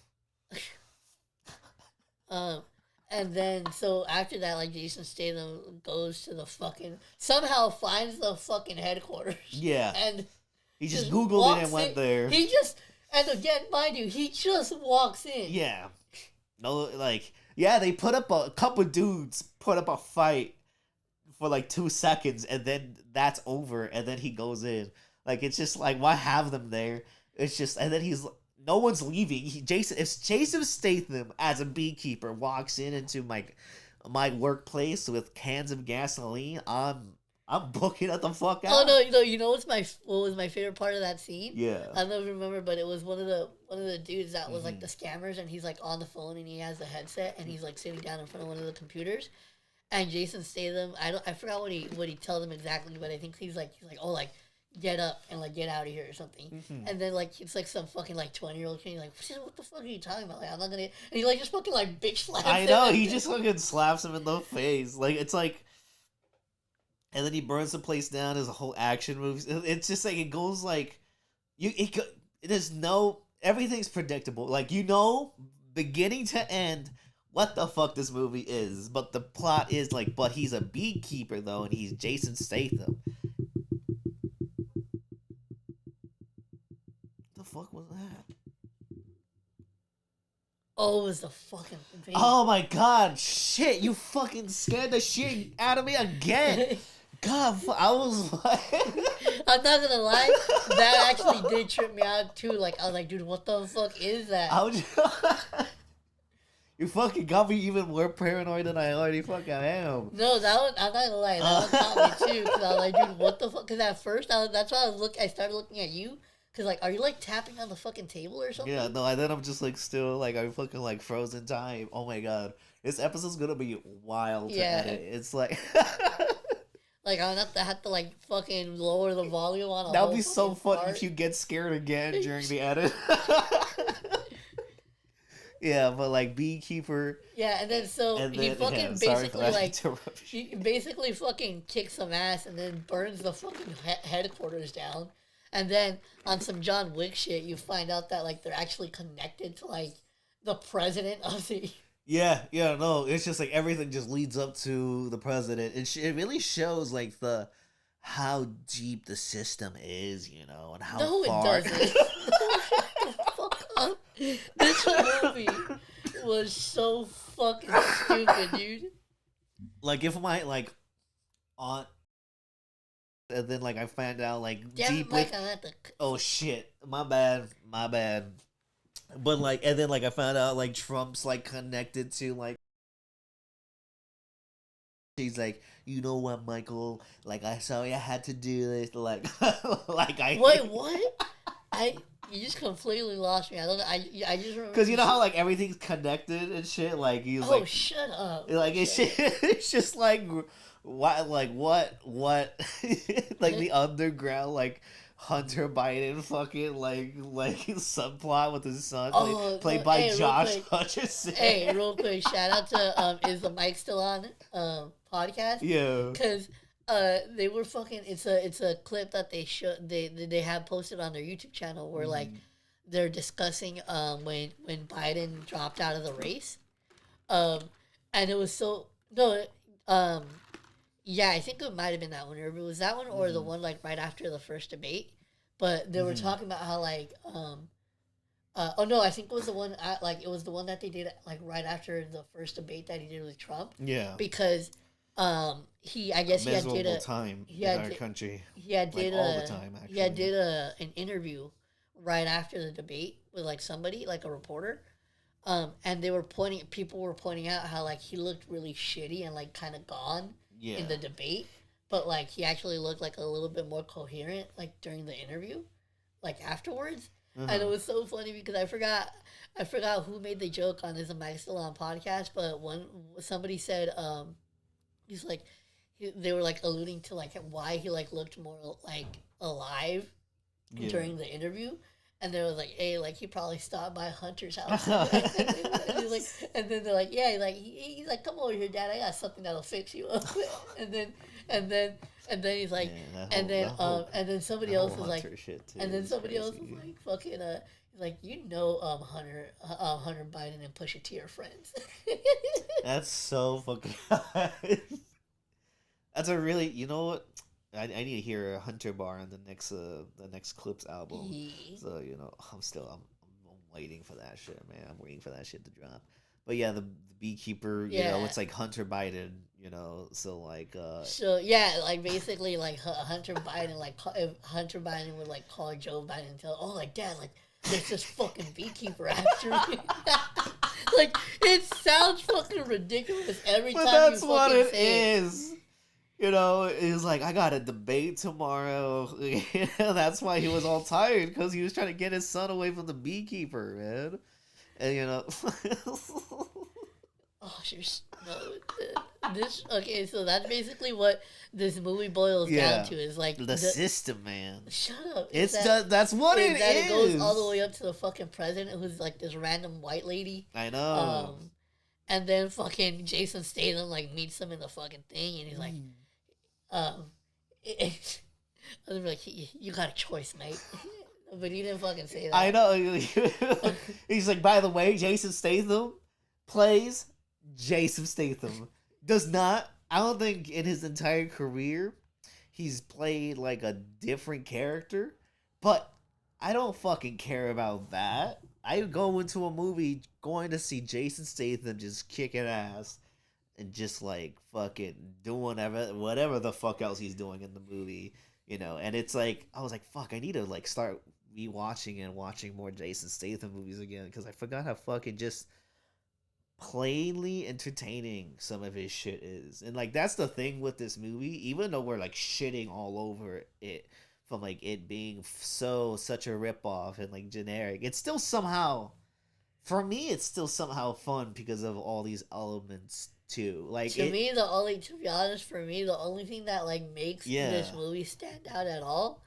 And then, so after that, like, Jason Statham goes to somehow finds the fucking headquarters. Yeah. And he just Googled it and went there. And again, mind you, he just walks in. Yeah. No, like, they put up a couple dudes, put up a fight for like 2 seconds, and then that's over, and then he goes in. Like, it's just like, why have them there? It's just, and then no one's leaving. If Jason Statham as a beekeeper walks into my workplace with cans of gasoline, I'm booking it the fuck out. Oh no, you know what was my favorite part of that scene? Yeah. I don't remember, but it was one of the dudes that was like the scammers, and he's like on the phone and he has the headset and he's like sitting down in front of one of the computers. And Jason Statham, I forgot what he tells him exactly, but I think he's like, oh, like, get up and like get out of here or something. Mm-hmm. And then like it's like some fucking like 20-year-old kid, like, what the fuck are you talking about? Like, I'm not gonna. And he like just fucking like bitch slaps him. I know, he just fucking slaps him in the face. Like, it's like, and then he burns the place down as a whole action movie. It's just like, it goes like, everything's predictable. Like, beginning to end, what the fuck this movie is. But the plot is like, but he's a beekeeper though, and he's Jason Statham. What the fuck was that? Oh, it was the fucking thing. Oh my god, shit, you fucking scared the shit out of me again. God, I was like, I'm not gonna lie, that actually did trip me out too. Like I was like, dude, what the fuck is that? I was you fucking got me even more paranoid than I already fucking am. No, that one I'm not gonna lie, that one caught me too. Cause I was like, dude, what the fuck? Cause at first that's why I started looking at you. Cause like, are you like tapping on the fucking table or something? Yeah, no, and then I'm just like still like I'm fucking like frozen time. Oh my god, this episode's gonna be wild to Yeah. edit. It's like Like I'm not to have to like fucking lower the volume on a that whole would be so fucking fun part. if you get scared again during the edit. Yeah, but like beekeeper. Yeah, and then so And he then, fucking yeah, sorry for basically that like interruption. he basically fucking kicks some ass and then burns the fucking headquarters down. And then on some John Wick shit, you find out that like they're actually connected to like the president of the. Yeah, yeah, no, it's just like everything just leads up to the president. It really shows like the how deep the system is, you know, and how No, far. it doesn't. No, shut the fuck up. This movie was so fucking stupid, dude. Like if my like aunt, and then like I found out like Damn it, deeply. Mike, I had to. Oh shit, my bad, my bad. But like, and then like I found out like Trump's like connected to like. He's like, you know what, Michael? Like, I sorry I had to do this. Like, like I. Wait, what? You just completely lost me. I don't. I just remember. Because you know how like everything's connected and shit. Like he's Oh, like, shut up. like it's it's just like what like the underground like Hunter Biden fucking like subplot with his son played by hey, Josh Hutcherson. Hey, real quick, shout out to Is the Mic Still On podcast? Yeah. Because they were fucking. It's a clip that they have posted on their YouTube channel where like they're discussing when Biden dropped out of the race, and it was so no yeah, I think it might have been that one, or it was that one or the one like right after the first debate, but they were talking about how like oh no, I think it was the one like it was the one that they did like right after the first debate that he did with Trump. Yeah. Because he I guess he had did a time he in had our did, country. he had Like did all a the time actually. he had did an interview right after the debate with like somebody like a reporter. And people were pointing out how like he looked really shitty and like kind of gone in the debate, but like he actually looked like a little bit more coherent like during the interview, like afterwards. And it was so funny because I forgot who made the joke on this Mike Still On podcast, but somebody said he's like they were like alluding to like why he like looked more like alive during the interview. And they were like, "Hey, like he probably stopped by Hunter's house." and then they're like, "Yeah, like he's like, come over here, Dad. I got something that'll fix you up." and then he's like, and then somebody else was like, and then somebody else was like, "Fucking he's like, you know, Hunter Biden and Pusha T are friends." That's so fucking. That's a really, you know what? I need to hear a Hunter Bar on the next Clips album. Yeah. So you know, I'm waiting for that shit, man. I'm waiting for that shit to drop. But yeah, the beekeeper, you know, it's like Hunter Biden, you know. So like. So yeah, like basically, like Hunter Biden, like if Hunter Biden would like call Joe Biden and tell, "Oh, like Dad, like there's this fucking beekeeper after me." Like it sounds fucking ridiculous every time. But that's what it is. You know, it's like, I got a debate tomorrow. That's why he was all tired, because he was trying to get his son away from the beekeeper, man. And, you know. Oh, this okay, so that's basically what this movie boils down to, is like the system, man. Shut up. That's what it is. It goes all the way up to the fucking president, who's like this random white lady. I know. And then fucking Jason Statham like meets him in the fucking thing, and he's like, I was like, you got a choice, mate. But he didn't fucking say that. I know. He's like, by the way, Jason Statham plays Jason Statham. Does not, I don't think in his entire career he's played like a different character, but I don't fucking care about that. I go into a movie going to see Jason Statham just kicking ass. and just like fucking doing whatever the fuck else he's doing in the movie, And it's like I was like, fuck, I need to like start rewatching and watching more Jason Statham movies again because I forgot how fucking just plainly entertaining some of his shit is. And like that's the thing with this movie, even though we're like shitting all over it from like it being such a rip off and like generic, it's still somehow for me it's still somehow fun because of all these elements too. Like to be honest, for me the only thing that like makes this movie stand out at all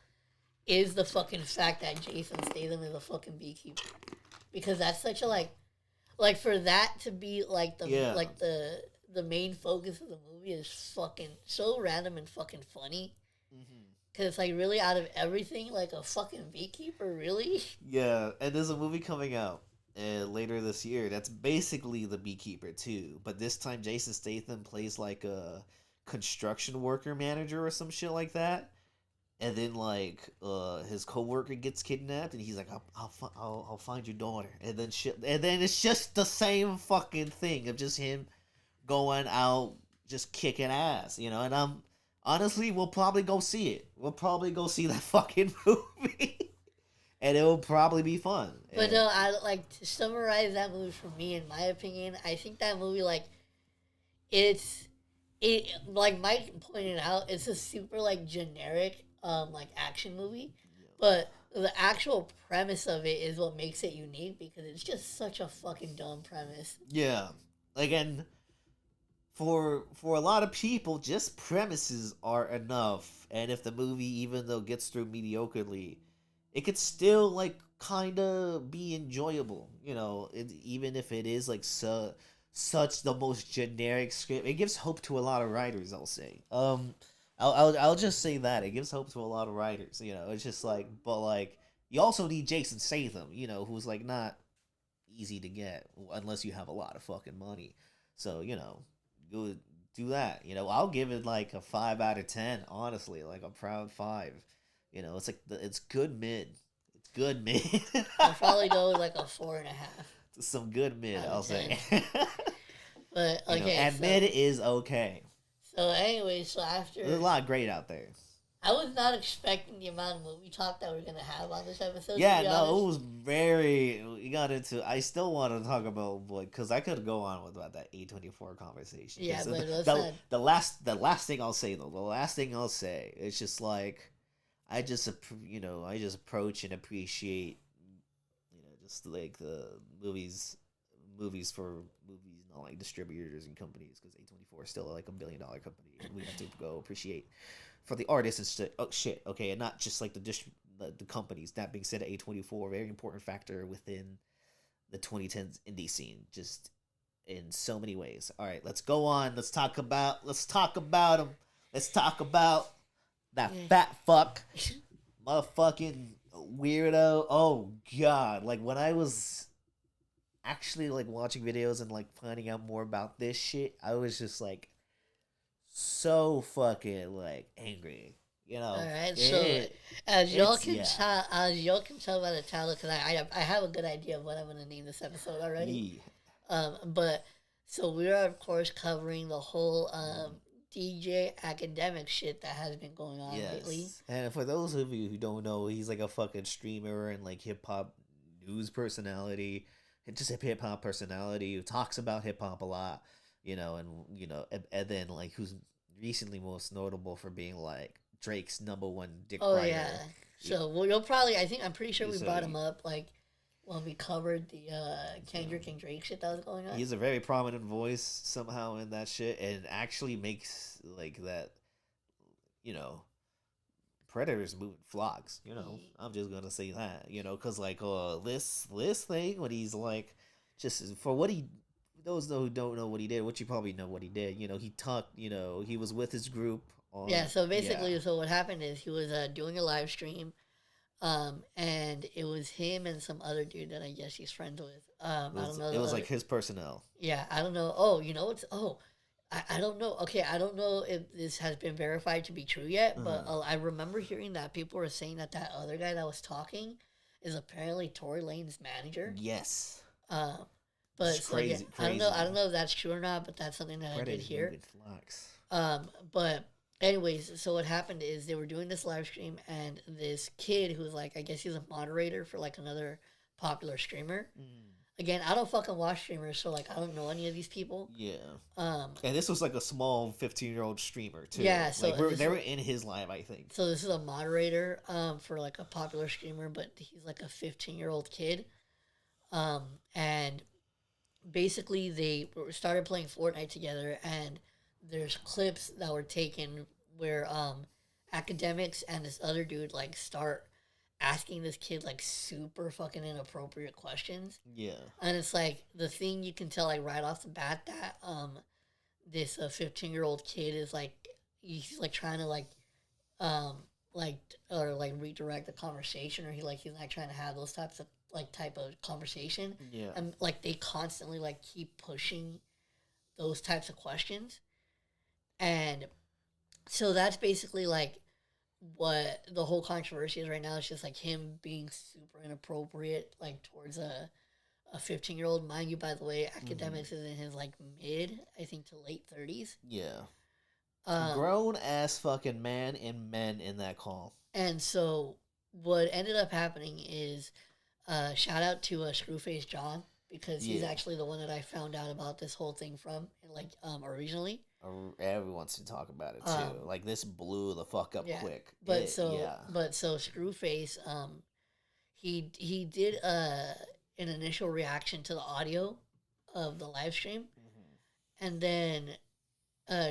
is the fucking fact that Jason Statham is a fucking beekeeper. Because that's such a like for that to be like the main focus of the movie is fucking so random and fucking funny. Because it's like really out of everything, like a fucking beekeeper, really? Yeah, and there's a movie coming out later this year that's basically the beekeeper too. But this time Jason Statham plays like a construction worker manager or some shit like that. And then like his coworker gets kidnapped, and he's like, I'll find your daughter." And then shit, and then it's just the same fucking thing of just him going out just kicking ass, And honestly, we'll probably go see it. We'll probably go see that fucking movie, and it will probably be fun. But no, I like to summarize that movie for me. In my opinion, I think that movie it like Mike pointed out, it's a super like generic like action movie, but the actual premise of it is what makes it unique because it's just such a fucking dumb premise. Yeah, again, for a lot of people, just premises are enough, and if the movie, even though gets through mediocrely, it could still like kind of be enjoyable. Even if it is like such the most generic script, it gives hope to a lot of writers. I'll say. I'll just say that it gives hope to a lot of writers. It's just like, but like you also need Jason Statham, who's like not easy to get unless you have a lot of fucking money. So go do that. I'll give it like a 5 out of 10. Honestly, like a proud 5. It's like it's good mid. It's good mid. I'll probably go with like a 4.5. Some good mid, I'll say. But okay, and mid is okay. So anyway, so after there's a lot of great out there. I was not expecting the amount of movie talk that we're gonna have on this episode. Yeah, no, it was very. We got into. I still want to talk about because I could go on with about that A24 conversation. Yeah, but the last thing I'll say though. The last thing I'll say, it's just like, I just approach and appreciate, just like the movies for movies, not like distributors and companies, because A24 is still like $1 billion company, and we have to go appreciate for the artists and shit. Oh shit, okay, and not just like the companies. That being said, A24 very important factor within the 2010s indie scene, just in so many ways. All right, let's go on. Let's talk about them. Let's talk about that fat fuck, motherfucking weirdo. Oh god, like when I was actually like watching videos and like finding out more about this shit, I was just like so fucking like angry. All right, so as y'all can tell by the title, because I have a good idea of what I'm gonna name this episode already. But so we are of course covering the whole DJ Akademiks shit that has been going on lately. And for those of you who don't know, he's like a fucking streamer and like hip hop news personality. Just a hip hop personality who talks about hip hop a lot, and then like who's recently most notable for being like Drake's #1 dick rider. Yeah. So you'll probably, I'm pretty sure we brought him up like when we covered the Kendrick and Drake shit that was going on. He's a very prominent voice somehow in that shit, and actually makes like that, predators moving flocks, I'm just gonna say that, because like this thing when he's like, just for what he, those who don't know what he did, which you probably know what he did, he talked, he was with his group on, so basically so what happened is he was doing a live stream, and it was him and some other dude that I guess he's friends with. I don't know. It was like his personnel. Yeah, I don't know. Oh, I don't know. Okay, I don't know if this has been verified to be true yet, but I remember hearing that people were saying that other guy that was talking is apparently Tory Lane's manager. Yes. But It's so again, crazy, I don't crazy. know. I don't know if that's true or not, but that's something that I did Predators hear. moving flocks. But anyways, so what happened is they were doing this live stream, and this kid who's like, I guess he's a moderator for like another popular streamer. Mm. Again, I don't fucking watch streamers, so like I don't know any of these people. Yeah. Um, And this was like a small 15-year-old streamer too. yeah. So Like they were in his live, I think. so this is a moderator for like a popular streamer, but he's like a 15-year-old kid. And basically they started playing Fortnite together, and there's clips that were taken where Academics and this other dude like start asking this kid like super fucking inappropriate questions. Yeah. And it's like the thing you can tell like right off the bat that this 15-year-old kid is like he's like trying to um like or like redirect the conversation, or he's not trying to have those type of conversation. Yeah. And like they constantly like keep pushing those types of questions. And so that's basically like what the whole controversy is right now. It's just like him being super inappropriate like towards a 15-year-old. Mind you, by the way, Academics is in his like mid, I think, to late 30s. Yeah. Um, Grown ass fucking man and men in that call. and so what ended up happening is shout out to Screwface John, because he's actually the one that I found out about this whole thing from, like originally. Everyone wants to talk about it too. Like this blew the fuck up quick. But so Screwface, he did an initial reaction to the audio of the live stream, and then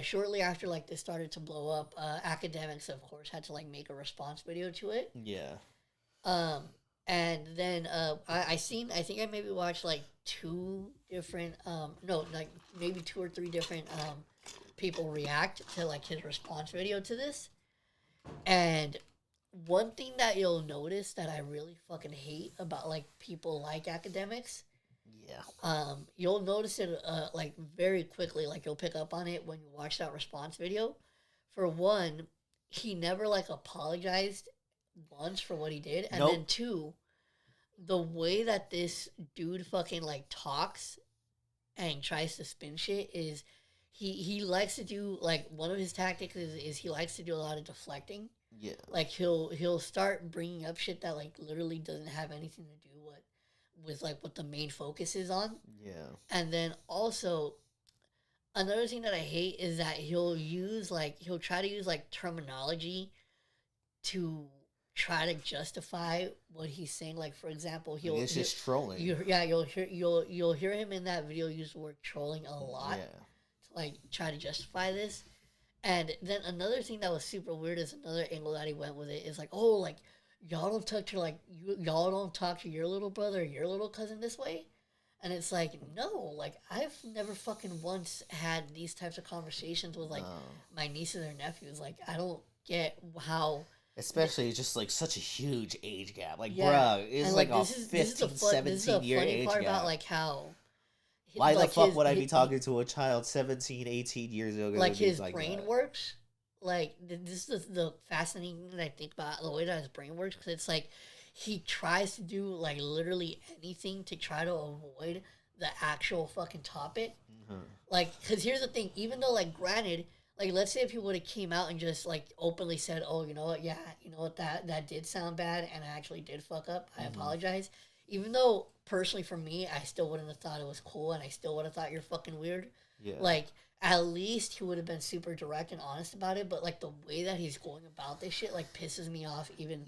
shortly after like this started to blow up, Academics of course had to like make a response video to it. Yeah. And then I think I maybe watched like two different no, like maybe two or three different people react to like his response video to this. And one thing that you'll notice that I really fucking hate about like people like Academics, you'll notice it like very quickly. Like you'll pick up on it when you watch that response video. For one, he never like apologized once for what he did, and then two, the way that this dude fucking like talks and tries to spin shit is he likes to do like one of his tactics is he likes to do a lot of deflecting. Yeah. Like he'll start bringing up shit that like literally doesn't have anything to do with like what the main focus is on. Yeah. And then also another thing that I hate is that he'll try to use like terminology to try to justify what he's saying. Like for example, it's just trolling. You'll hear him in that video use the word trolling a lot. Yeah. To like try to justify this. And then another thing that was super weird is another angle that he went with it is like, oh, like y'all don't talk to y'all don't talk to your little brother or your little cousin this way. And it's like, no, like I've never fucking once had these types of conversations with like my nieces or nephews. Like I don't get how. Especially just like such a huge age gap. Like, bruh, it's like a 15, 17-year age gap. About like how. Why the fuck would I be talking to a child 17, 18 years ago? Like his brain works. Like this is the fascinating thing that I think about the way that his brain works, because it's like he tries to do like literally anything to try to avoid the actual fucking topic. Mm-hmm. Like, because here's the thing, even though like granted, like let's say if he would have came out and just like openly said, oh, you know what, yeah, you know what, that did sound bad and I actually did fuck up, I apologize. Even though personally for me, I still wouldn't have thought it was cool, and I still would have thought you're fucking weird. Yeah. Like, at least he would have been super direct and honest about it, but like the way that he's going about this shit like pisses me off even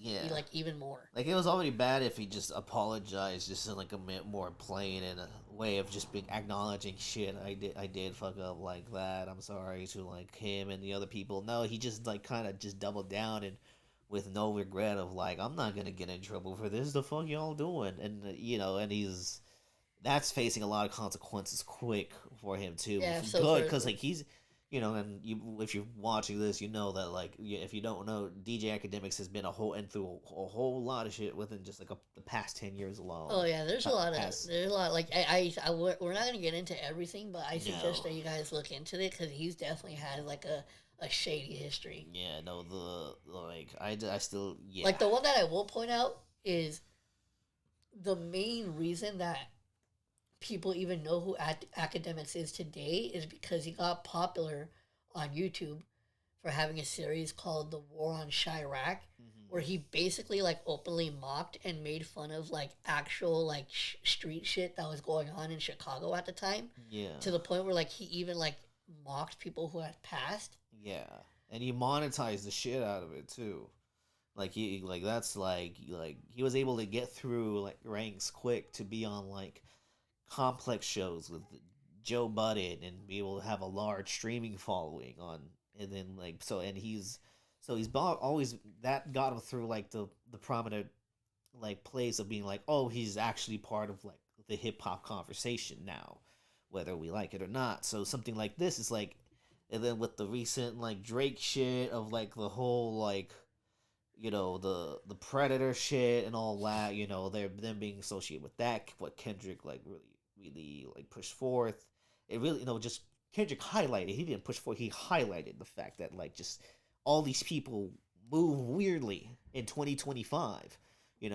more. Like it was already bad if he just apologized just in like a more plain and a way of just being acknowledging shit. I did fuck up like that. I'm sorry to like him and the other people. No, he just like kind of just doubled down and with no regret of like, I'm not gonna get in trouble for this. The fuck y'all doing? And and that's facing a lot of consequences quick for him too. Yeah, so good, because like he's, and if you're watching this, you know that like if you don't know, DJ Academics has been through a whole lot of shit within just like the past 10 years alone. Oh yeah, there's a lot like we're not gonna get into everything, but I suggest that you guys look into it, because he's definitely had like a shady history. Yeah, no, I still like the one that I will point out is the main reason that people even know who Academics is today is because he got popular on YouTube for having a series called The War on Chirac, where he basically like openly mocked and made fun of like actual like street shit that was going on in Chicago at the time. Yeah. To the point where like he even like mocked people who had passed. Yeah. And he monetized the shit out of it too. Like that's like he was able to get through like ranks quick to be on like complex shows with Joe Budden and be able to have a large streaming following on, and then like he's always that got him through like the prominent like place of being like, oh, he's actually part of like the hip hop conversation now, whether we like it or not. So something like this is like, and then with the recent like Drake shit of like the whole like, the Predator shit and all that, they're them being associated with that, what Kendrick like really like pushed forth. It really, just Kendrick highlighted. He didn't push forth. He highlighted the fact that like just all these people move weirdly in 2025.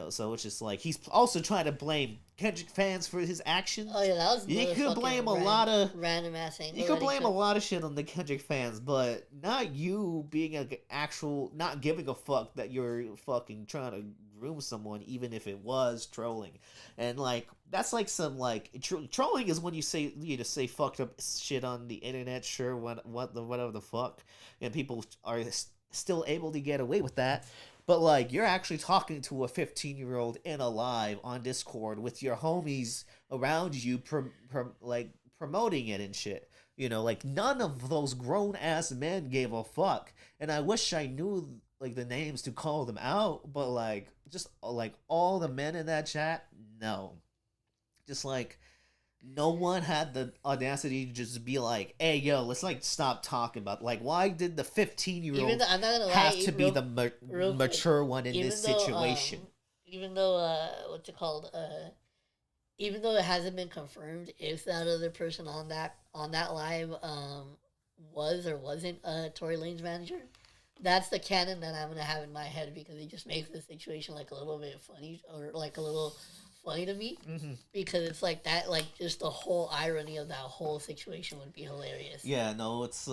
So it's just like he's also trying to blame Kendrick fans for his actions. Oh yeah, that was. You could blame a lot of random ass thing. You could blame a lot of shit on the Kendrick fans, but not you being an actual not giving a fuck that you're fucking trying to groom someone, even if it was trolling. And like that's like some like trolling is when you just say fucked up shit on the internet. Sure, whatever the fuck, and people are still able to get away with that. But, like, you're actually talking to a 15-year-old in a live on Discord with your homies around you, promoting it and shit. Like, none of those grown-ass men gave a fuck. And I wish I knew, like, the names to call them out. But, like, just, like, all the men in that chat, no. Just, like, no one had the audacity to just be like, hey, yo, let's, like, stop talking about, like, why did the 15-year-old have to be the mature one in this situation? Even though, what's it called? Even though it hasn't been confirmed if that other person on that live was or wasn't Tory Lane's manager, that's the canon that I'm going to have in my head because it just makes the situation, like, a little bit funny or, like, a little funny to me because it's like that, like just the whole irony of that whole situation would be hilarious. Yeah, no, it's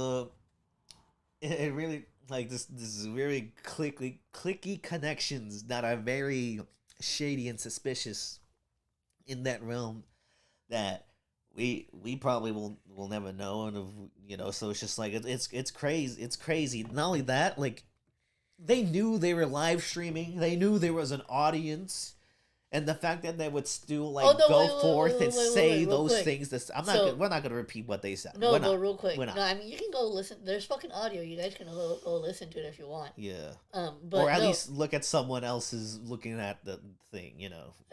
it really like this very clicky connections that are very shady and suspicious in that realm that we probably will never know, and so it's just like it's crazy. Not only that, like they knew they were live streaming, they knew there was an audience. And the fact that they would still go forth and say those things, we're not gonna repeat what they said. No, but real quick, no, I mean you can go listen. There's fucking audio. You guys can go listen to it if you want. Yeah. But or at least look at someone else's looking at the thing.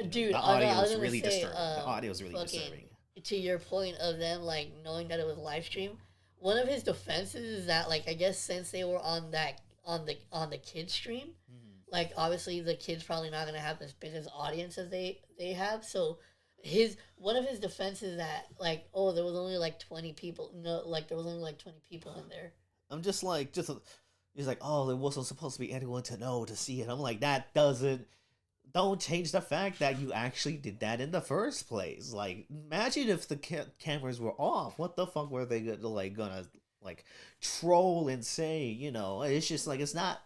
Dude, the audio is really disturbing. The audio is really disturbing. To your point of them like knowing that it was live stream, one of his defenses is that like I guess since they were on the kids stream. Like, obviously, the kid's probably not going to have as big as audience as they have. So, one of his defenses that, like, oh, there was only, like, 20 people. No, like, there was only, like, 20 people in there. I'm just like, he's like, oh, there wasn't supposed to be anyone to know to see it. I'm like, don't change the fact that you actually did that in the first place. Like, imagine if the cameras were off. What the fuck were they gonna troll and say, It's just, like, it's not...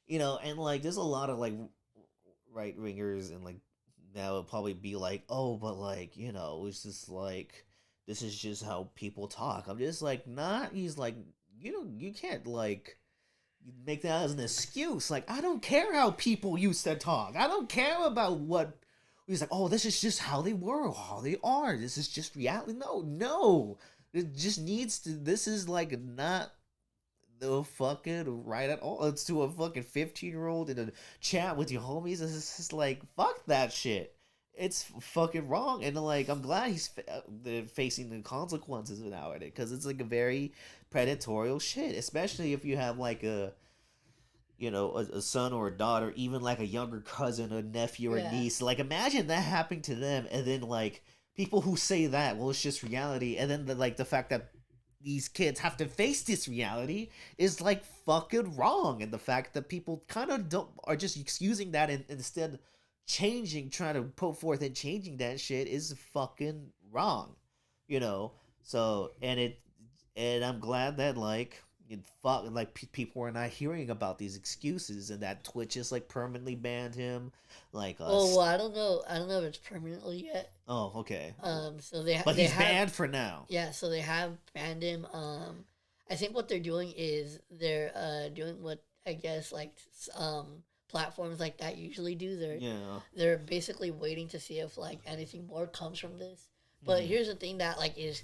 and like there's a lot of like right wingers and like that would probably be like, oh, but like it's just like this is just how people talk. I'm just like, he's like, you can't like make that as an excuse. Like, I don't care how people used to talk. I don't care about what he's like. Oh, this is just how they were, how they are. This is just reality. No, it just needs to. This is like not. The fucking right at all. It's to a fucking 15-year-old in a chat with your homies. It's just like, fuck that shit. It's fucking wrong. And like, I'm glad he's facing the consequences now at it, because it's like a very predatorial shit, especially if you have like a son or a daughter, even like a younger cousin or nephew or niece. Like, imagine that happening to them, and then like people who say that, well, it's just reality, and then the fact that these kids have to face this reality is like fucking wrong. And the fact that people kind of are just excusing that and instead trying to put forth and changing that shit is fucking wrong, you know. So and I'm glad that like people are not hearing about these excuses and that Twitch has like permanently banned him, like Well, I don't know. I don't know if it's permanently yet. Oh, okay. So But they he's have banned for now. yeah. So they have banned him. I think what they're doing is they're doing what I guess like platforms like that usually do. They're basically waiting to see if like anything more comes from this. But here's the thing that like is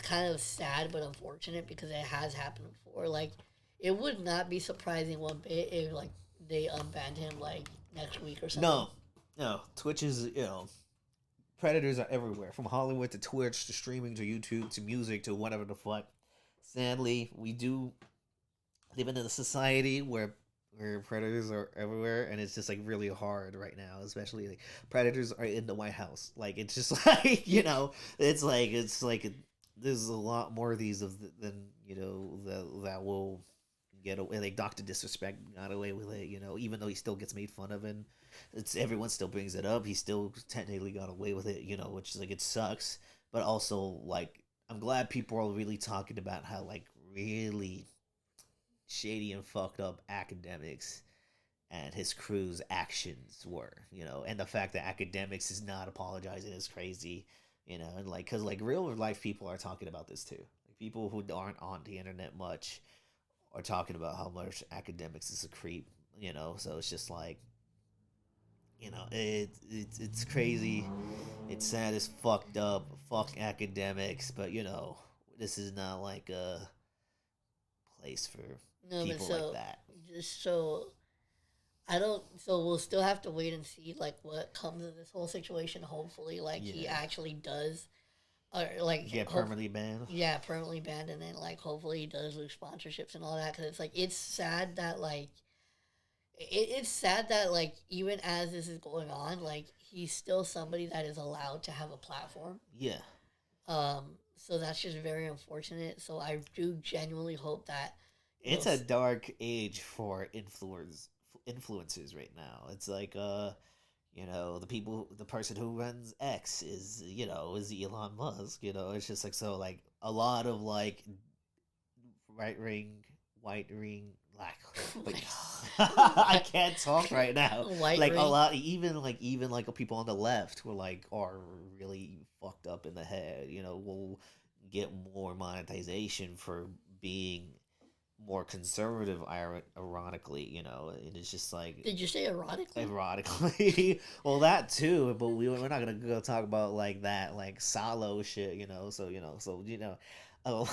kind of sad but unfortunate because it has happened before. Like it would not be surprising one bit if like they unbanned him like next week or something. No. Twitch is predators are everywhere, from Hollywood to Twitch to streaming to YouTube to music to whatever the fuck. Sadly, we do live in a society where predators are everywhere, and it's just like really hard right now. Especially like predators are in the White House. Like it's just like it's like there's a lot more of these than that will get away. Like Doctor Disrespect got away with it. Even though he still gets made fun of, and it's everyone still brings it up. He still technically got away with it. Which is like it sucks, but also like I'm glad people are really talking about how like really shady and fucked up Akademiks and his crew's actions were, and the fact that Akademiks is not apologizing is crazy, and like, cause like real life people are talking about this too. Like people who aren't on the internet much are talking about how much Akademiks is a creep, so it's just like, it's crazy. It's sad, it's fucked up. Fuck Akademiks, but this is not like a place for No, but people like so that. just so I don't. So we'll still have to wait and see like what comes of this whole situation. Hopefully, like he Yeah. actually does, or like Get permanently banned. yeah, permanently banned, and then like hopefully he does lose sponsorships and all that. Because it's like it's sad that like it's sad that like even as this is going on, like he's still somebody that is allowed to have a platform. Yeah. So that's just very unfortunate. So I do genuinely hope that It's a dark age for influencers right now. It's like the person who runs X is Elon Musk. It's just like, so like a lot of like right ring, white ring, black. I can't talk right now. White like ring. a lot, even people on the left who are really fucked up in the head. Will get more monetization for being more conservative, ironically, and it's just like, Did you say ironically? ironically, well, that too, but we're not gonna go talk about like that, like Salo shit, oh.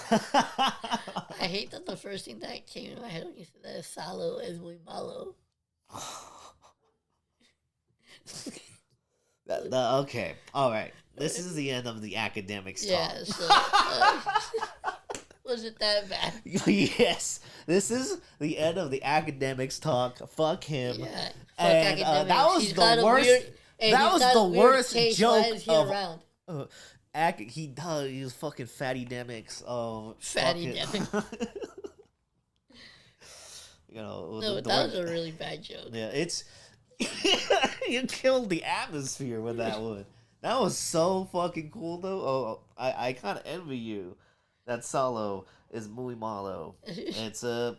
I hate that the first thing that came to my head when you said that is Salo is muy malo. Okay, all right, this is the end of the Akademiks talk. Yeah, so was it that bad? Yes, this is the end of the Akademiks talk. Fuck him. Yeah, fuck and Akademiks. That was He's the worst. That was the worst joke Why is he of. around? He does. He's fucking fatty demics. Fatty Demics. No, but that was a really bad joke. Yeah, it's you killed the atmosphere with that one. That was so fucking cool though. Oh, I kind of envy you. That Solo is muy malo. It's I'm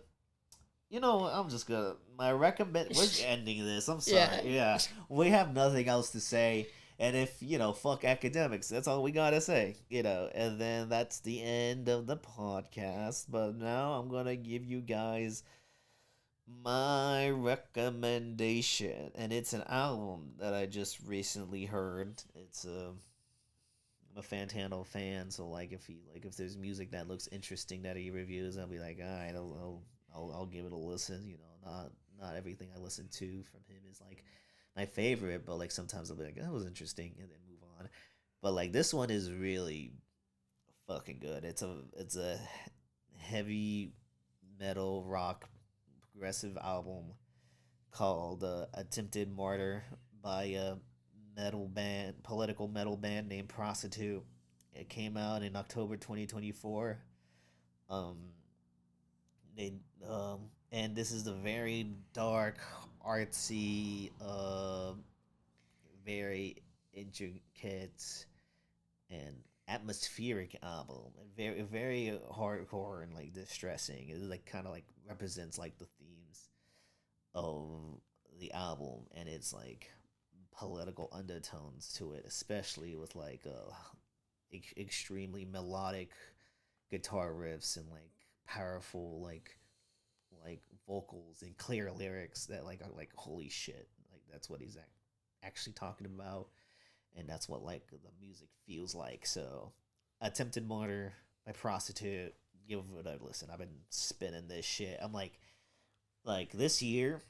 just gonna we're ending this. I'm sorry. Yeah. We have nothing else to say. And if, fuck Akademiks, that's all we gotta say, and then that's the end of the podcast. But now I'm gonna give you guys my recommendation, and it's an album that I just recently heard. I'm a Fantano fan, so like if there's music that looks interesting that he reviews, I'll be like, all right, I'll give it a listen. Not everything I listen to from him is like my favorite, but like sometimes I'll be like, that was interesting, and then move on. But like this one is really fucking good. It's a heavy metal rock progressive album called Attempted Martyr by a political metal band named Prostitute. It came out in October 2024. Um, they and this is the very dark, artsy, very intricate and atmospheric album, and very hardcore and like distressing. It like kind of like represents like the themes of the album, and it's like political undertones to it, especially with like extremely melodic guitar riffs and like powerful like vocals and clear lyrics that like are like holy shit, like that's what he's actually talking about, and that's what like the music feels like. So Attempted Murder by Prostitute, give it a listen. I've been spinning this shit. I'm like this year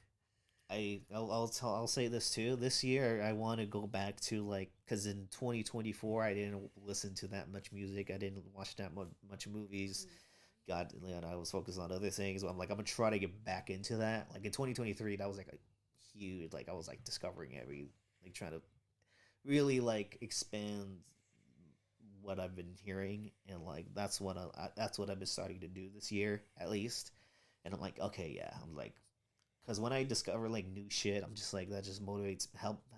I'll say this too. This year, I want to go back to like, because in 2024, I didn't listen to that much music. I didn't watch that much movies. God, and I was focused on other things. But I'm like, I'm gonna try to get back into that. Like in 2023, that was like a huge, like I was like discovering like trying to really like expand what I've been hearing, and like that's what I've been starting to do this year at least. And I'm like, okay, yeah, I'm like, because when I discover like new shit, I'm just like that just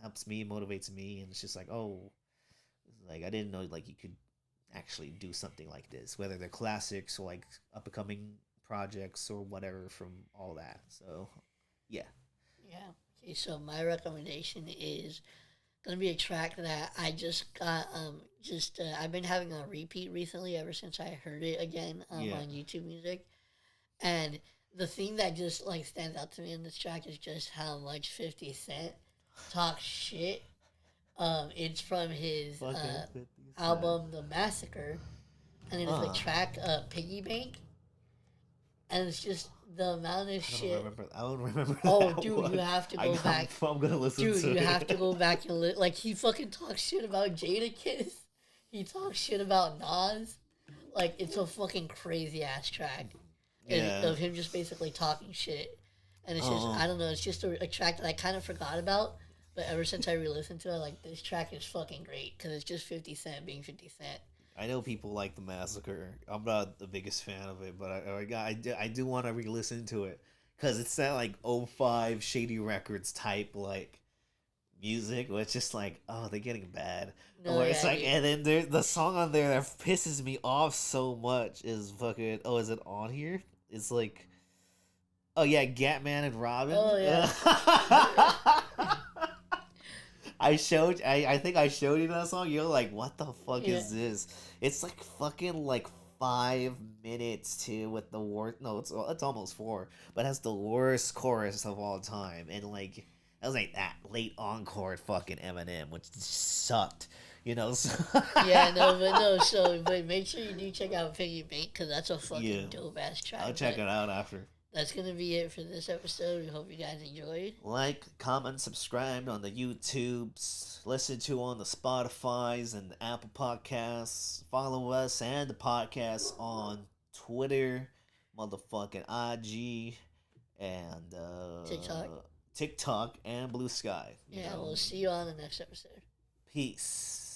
helps me, motivates me, and it's just like, oh, like I didn't know like you could actually do something like this, whether they're classics or like up and coming projects or whatever from all that. So yeah. Yeah. Okay, so my recommendation is gonna be a track that I just got. I've been having a repeat recently ever since I heard it again Yeah. on YouTube Music, and the thing that just like stands out to me in this track is just how much 50 Cent talks shit. It's from his album The Massacre, and it's the track Piggy Bank, and it's just the amount of shit. I don't remember. Oh, dude, one. You have to go back. I'm gonna listen. Dude, to you it. have to go back and like he fucking talks shit about Jadakiss. He talks shit about Nas. Like it's a fucking crazy ass track. Yeah. Of him just basically talking shit, and it's just I don't know. It's just a track that I kind of forgot about. But ever since I re-listened to it, like this track is fucking great because it's just 50 Cent being 50 Cent. I know people like The Massacre. I'm not the biggest fan of it, but I do want to re-listen to it because it's that like '05 Shady Records type like music where it's just like, oh, they're getting bad. No, or it's like, and then there's the song on there that pisses me off so much is fucking, oh, is it on here? It's like, oh yeah, Gatman and Robin. Oh yeah. I think I showed you that song. You're like, what the fuck is this? It's like fucking like 5 minutes too with the worst. No, it's almost 4, but it has the worst chorus of all time. And like, it was like that late encore at fucking Eminem, which sucked. You know. So yeah, but make sure you do check out Piggy Bank because that's a fucking dope ass track. I'll check it out after. That's going to be it for this episode. We hope you guys enjoyed. Like, comment, subscribe on the YouTubes. Listen to on the Spotifys and the Apple Podcasts. Follow us and the podcast on Twitter, motherfucking IG, and TikTok and Blue Sky. Yeah, we'll see you on the next episode. Peace.